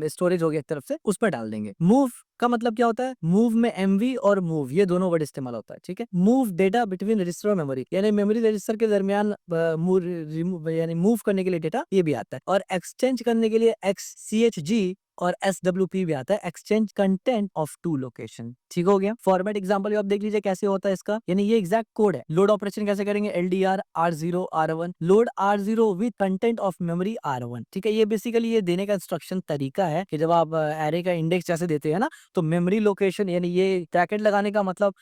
स्टोरेज हो गया एक तरफ से, उस पर डाल देंगे। मूव का मतलब क्या होता है, मूव में एमवी और मूव ये दोनों वर्ड इस्तेमाल होता है, ठीक है। मूव डेटा बिटवीन रजिस्टर और मेमोरी, यानी मेमोरी रजिस्टर के दरमियान यानी मूव करने के लिए डेटा, ये भी आता है। और एक्सचेंज करने के लिए XCHG और SWP भी आता है, exchange content of two location, ठीक हो गया। फॉर्मेट एग्जांपल आप देख लीजिए कैसे होता है इसका, यानी ये एग्जैक्ट कोड है। लोड ऑपरेशन कैसे करेंगे, LDR R0 R1, load R0 with content of memory R1, ठीक है। ये बेसिकली ये देने का इंस्ट्रक्शन तरीका है कि जब आप एरे का इंडेक्स जैसे देते हैं ना, तो मेमोरी लोकेशन यानी ये ब्रैकेट लगाने का मतलब,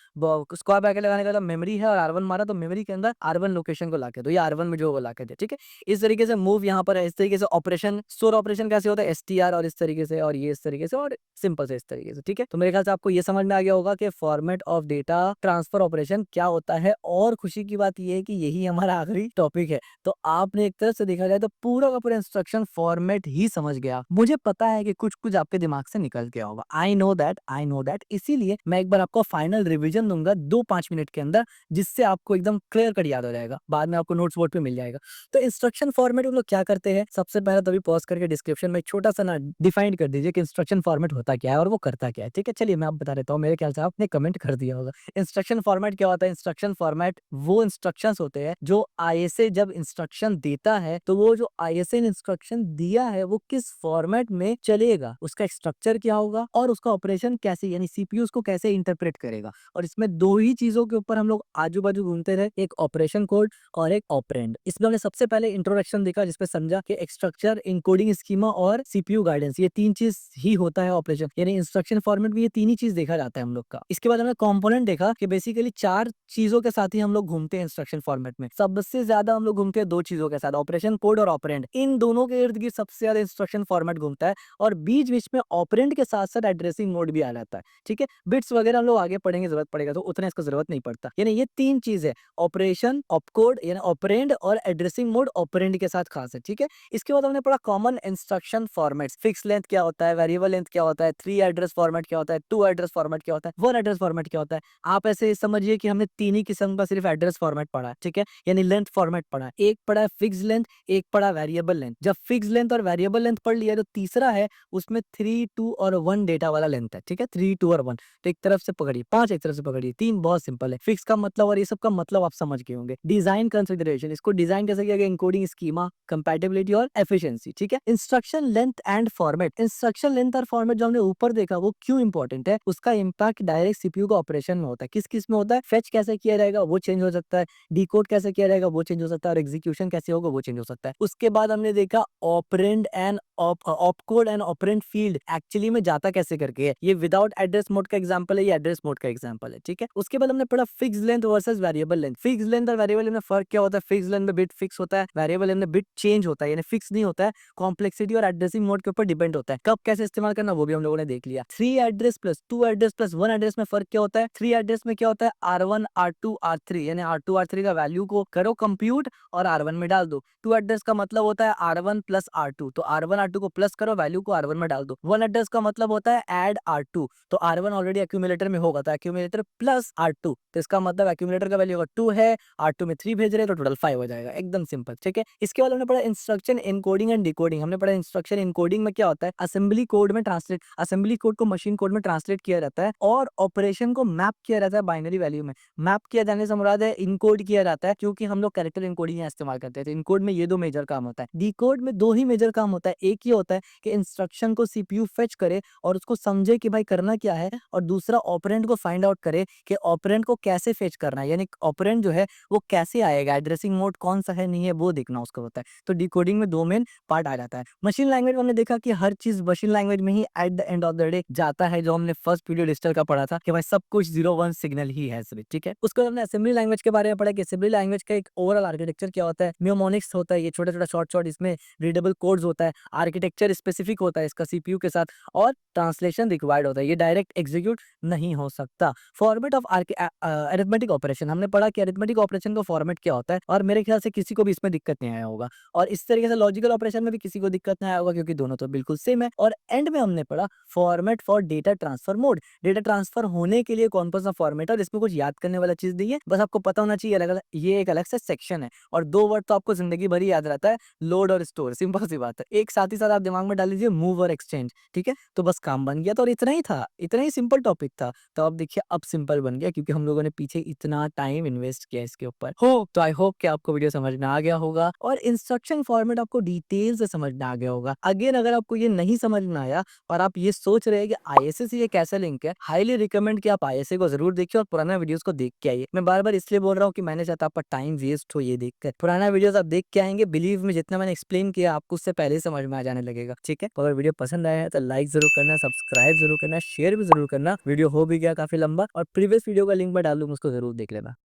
स्क्वायर ब्रैकेट लगाने का मतलब मेमोरी है और R1 मारा तो मेमोरी के अंदर R1 लोकेशन को लाके दो, या R1 में जो वो लाके दे, ठीक है। इस तरीके से मूव यहाँ पर है, इस तरीके से ऑपरेशन, स्टोर ऑपरेशन कैसे होता है, STR और इस तरीके से, और ये इस तरीके से, और सिंपल से इस तरीके से, ठीक है। तो मेरे ख्याल से आपको ये समझ में आ गया होगा कि format of data transfer operation क्या होता है। और खुशी की बात ये है कि यही हमारा आखिरी टॉपिक है, तो आपने एक तरह से देखा जाए तो पूरा का पूरा इंस्ट्रक्शन फॉर्मेट ही समझ गया। मुझे पता है कि कुछ कुछ आपके दिमाग से निकल गया होगा, आई नो दैट, इसीलिए मैं एक बार आपको फाइनल रिविजन दूंगा 2-5 मिनट के अंदर, जिससे आपको एकदम क्लियर कट याद हो जाएगा, बाद में आपको नोट्स बोर्ड पे मिल जाएगा। तो इंस्ट्रक्शन फॉर्मेट हम लोग क्या करते हैं, सबसे पहले तो अभी पॉज करके डिस्क्रिप्शन में छोटा सा ना डिफाइन कर दीजिए कि इंस्ट्रक्शन फॉर्मेट होता क्या है और वो करता क्या है, ठीक है। चलिए मैं आप बता देता हूँ, मेरे ख्याल से आपने कमेंट कर दिया होगा। इंस्ट्रक्शन फॉर्मेट क्या होता है, इंस्ट्रक्शन फॉर्मेट वो इंस्ट्रक्शंस होते हैं जो ISA जब इंस्ट्रक्शन देता है तो वो जो ISA ने इंस्ट्रक्शन दिया है वो किस फॉर्मेट में चलेगा, उसका स्ट्रक्चर क्या होगा और उसका ऑपरेशन कैसे यानी सीपीयू उसको कैसे इंटरप्रेट करेगा। और इसमें दो ही चीजों के ऊपर हम लोग आजू बाजू घूमते रहे, एक ऑपरेशन कोड और एक ऑपरेंड। इसमें हमने सबसे पहले इंट्रोडक्शन देखा जिसपे समझा कि स्ट्रक्चर, इनकोडिंग स्कीमा और सीपीयू गाइडेंस, ये 3 चीज ही होता है ऑपरेशन, यानी इंस्ट्रक्शन फॉर्मेट में ये 3 ही चीज देखा जाता है हम लोग का। इसके बाद हमने कंपोनेंट देखा कि बेसिकली 4 चीजों के साथ ही हम लोग घूमते हैं इंस्ट्रक्शन फॉर्मेट में। सबसे ज्यादा हम लोग घूमते हैं 2 चीजों के साथ, ऑपरेशन कोड और ऑपरेंड। इन दोनों के इर्द गिर्द सबसे ज्यादा इंस्ट्रक्शन फॉर्मेट घूमता है, और बीच बीच में ऑपरेंड के साथ साथ एड्रेसिंग मोड भी आ जाता है, ठीक है। बिट्स वगैरह हम लोग आगे पढ़ेंगे, जरूरत पड़ेगा तो उतना इसका जरूरत नहीं पड़ता। यानी ये 3 चीज है, ऑपरेशन, ऑपकोड यानी ऑपरेंड, और एड्रेसिंग मोड ऑपरेंड के साथ खास है, ठीक है। इसके बाद हमने पढ़ा common instruction formats, fix length क्या होता है, वेरिएबल लेंथ क्या होता है, 3 एड्रेस फॉर्मेट क्या होता है, 2 एड्रेस फॉर्मेट क्या होता है, 1 एड्रेस फॉर्मेट क्या होता है। आप ऐसे समझिए कि हमने 3 ही किस्म का सिर्फ एड्रेस फॉर्मेट पढ़ा है, ठीक है? यानी लेंथ फॉर्मेट पढ़ा है। एक पढ़ा है फिक्स्ड लेंथ, एक पढ़ा वेरिएबल लेंथ। जब फिक्स्ड लेंथ और वेरिएबल लेंथ पढ़ लिया तो तीसरा है उसमें 3, 2 और 1 डेटा वाला लेंथ है, ठीक है? 3, 2 और 1। तो एक तरफ से पकड़िए, 5 एक तरफ से पकड़िए, 3 बहुत सिंपल है। फिक्स का मतलब और ये सब का मतलब आप समझ गए होंगे। डिजाइन कंसिडरेशन, इसको डिजाइन कैसे किया गया, एन्कोडिंग स्कीमा, कंपैटिबिलिटी और एफिशिएंसी, ठीक है? Instruction length and format. Instruction length और फॉर्मेट जो हमने ऊपर देखा वो क्यों इंपॉर्टेंट है, उसका इंपैक्ट डायरेक्ट सीपीयू का ऑपरेशन में होता है। किस-किस में होता है? फेच कैसे किया जाएगा वो चेंज हो सकता है, डिकोड कैसे किया जाएगा वो चेंज हो सकता है और एग्जीक्यूशन कैसे होगा वो चेंज हो सकता है। उसके बाद हमने देखा operand and opcode and operand field actually में जाता कैसे करके है। ये विदाउट एड्रेस मोड का एग्जांपल है, ये एड्रेस मोड का एग्जांपल है, ठीक है? उसके बाद हमने पढ़ा fix length versus variable length. Fix length और वेरिएबल लेंथ में फर्क क्या होता है? फिक्स लेंथ में बिट फिक्स होता है, वेरिएबल लेंथ में बिट चेंज होता है, यानी फिक्स नहीं होता है। कॉम्प्लेक्सिटी और एड्रेसिंग मोड के ऊपर डिपेंड होता है। कब कैसे इस्तेमाल करना वो भी हम लोगों ने देख लिया। 3 address plus 2 address plus 1 address में फर्क क्या होता है? 3 एड्रेस में क्या होता है? R1 R2 R3, यानी R2 R3 का वैल्यू को करो कंप्यूट और R1 में डाल दो। 2 एड्रेस का मतलब होता है R1 प्लस R2, तो R1 R2 को प्लस करो, वैल्यू को R1 में डाल दो। 1 एड्रेस का मतलब होता है ऐड R2, तो R1 ऑलरेडी एक्यूमुलेटर में होगा, तो एक्यूमुलेटर प्लस R2, तो इसका मतलब एक्यूमुलेटर का वैल्यू अगर 2 है, R2 में 3 भेज रहे हैं तो टोटल 5 हो जाएगा। एकदम सिंपल, ठीक है? इसके बाद हमने पढ़ा इंस्ट्रक्शन एन्कोडिंग एंड डिकोडिंग। हमने पढ़ा इंस्ट्रक्शन एन्कोडिंग में क्या होता है, असेंबली कोड में ट्रांसलेट, असेंबली कोड को मशीन कोड में ट्रांसलेट किया जाता है और ऑपरेशन को मैप किया जाता है बाइनरी वैल्यू में। मैप किया जाने से मुराद है इनकोड किया जाता है, क्योंकि हम लोग कैरेक्टर इनकोडिंग यहाँ इस्तेमाल करते हैं। तो इनकोड में ये 2 मेजर काम होता है। डिकोड में 2 ही मेजर काम होता है। एक ये होता है कि इंस्ट्रक्शन को सीपीयू फेच करे और उसको समझे कि भाई करना क्या है, और दूसरा ऑपरेंड को फाइंड आउट करे कि ऑपरेंड को कैसे फेच करना है, यानी ऑपरेंड जो है वो कैसे आएगा, एड्रेसिंग मोड कौन सा है नहीं है वो देखना उसको होता है। तो डिकोडिंग में 2 मेन पार्ट आ जाता है। मशीन लैंग्वेज में हमने देखा कि हर चीज मशीन लैंग्वेज में ही at the end of the day जाता है, जो हमने फर्स्ट वीडियो डिजिटल का पढ़ा था कि भाई सब कुछ 0-1 सिग्नल ही है सभी, ठीक है? उसको हमने असेंबली लैंग्वेज के बारे में पढ़ा कि असेंबली लैंग्वेज का एक ओवरऑल आर्किटेक्चर क्या होता है, म्नेमोनिक्स होता है, ये छोटा-छोटा शॉर्ट-शॉर्ट इसमें रीडेबल कोड्स होता है, आर्किटेक्चर स्पेसिफिक होता है इसका सीपीयू के साथ, और ट्रांसलेशन रिक्वायर्ड होता है, ये डायरेक्ट एग्जीक्यूट नहीं हो सकता। फॉर्मेट ऑफ अरिथमेटिक ऑपरेशन, हमने पढ़ा कि अरिथमेटिक ऑपरेशन का फॉर्मेट क्या होता है, और मेरे ख्याल से किसी को भी इसमें दिक्कत नहीं आया होगा, और इस तरीके से लॉजिकल ऑपरेशन में भी किसी को दिक्कत नहीं आया होगा, क्योंकि दोनों तो बिल्कुल सेम है। और एंड में हमने पढ़ा format for data transfer mode, data transfer होने के लिए कौन कौन सा फॉर्मेट है, और इसमें कुछ याद करने वाला चीज नहीं है, बस आपको पता होना चाहिए अलग अलग, ये एक अलग से सेक्शन है, और 2 वर्ड तो आपको जिंदगी भर ही याद रहता है, लोड और स्टोर, सिंपल सी बात है। एक साथ ही साथ आप दिमाग में डाल लीजिए मूव और एक्सचेंज, ठीक है? तो बस काम बन गया, तो और इतना ही था, इतना ही सिंपल टॉपिक था। तो अब देखिए अब सिंपल बन गया, क्योंकि हम लोगों ने पीछे इतना टाइम इन्वेस्ट किया इसके ऊपर। तो आई होप कि आपको वीडियो समझ में आ गया होगा और इंस्ट्रक्शन फॉर्मेट आपको डिटेल से समझ में आ गया होगा। अगेन अगर आपको ये नहीं समझ में आया और आप ये सोच रहे हैं कि आईएसए से ये कैसा लिंक है, हाईली रिकमेंड कि आप आईएसए को जरूर देखिए और पुराना वीडियोस को देख के आइए। मैं बार-बार इसलिए बोल रहा हूँ कि मैंने चाहता आपका टाइम वेस्ट हो ये देखकर। पुराना वीडियोस आप देख के आएंगे, बिलीव में जितना मैंने एक्सप्लेन किया आपको उससे पहले ही समझ में आ जाने लगेगा, ठीक है? तो अगर वीडियो पसंद आया है तो लाइक जरूर करना, सब्सक्राइब जरूर करना, शेयर भी जरूर करना। वीडियो हो भी गया काफी लंबा, और प्रीवियस वीडियो का लिंक मैं डाल दूंगा, उसको जरूर देख लेना।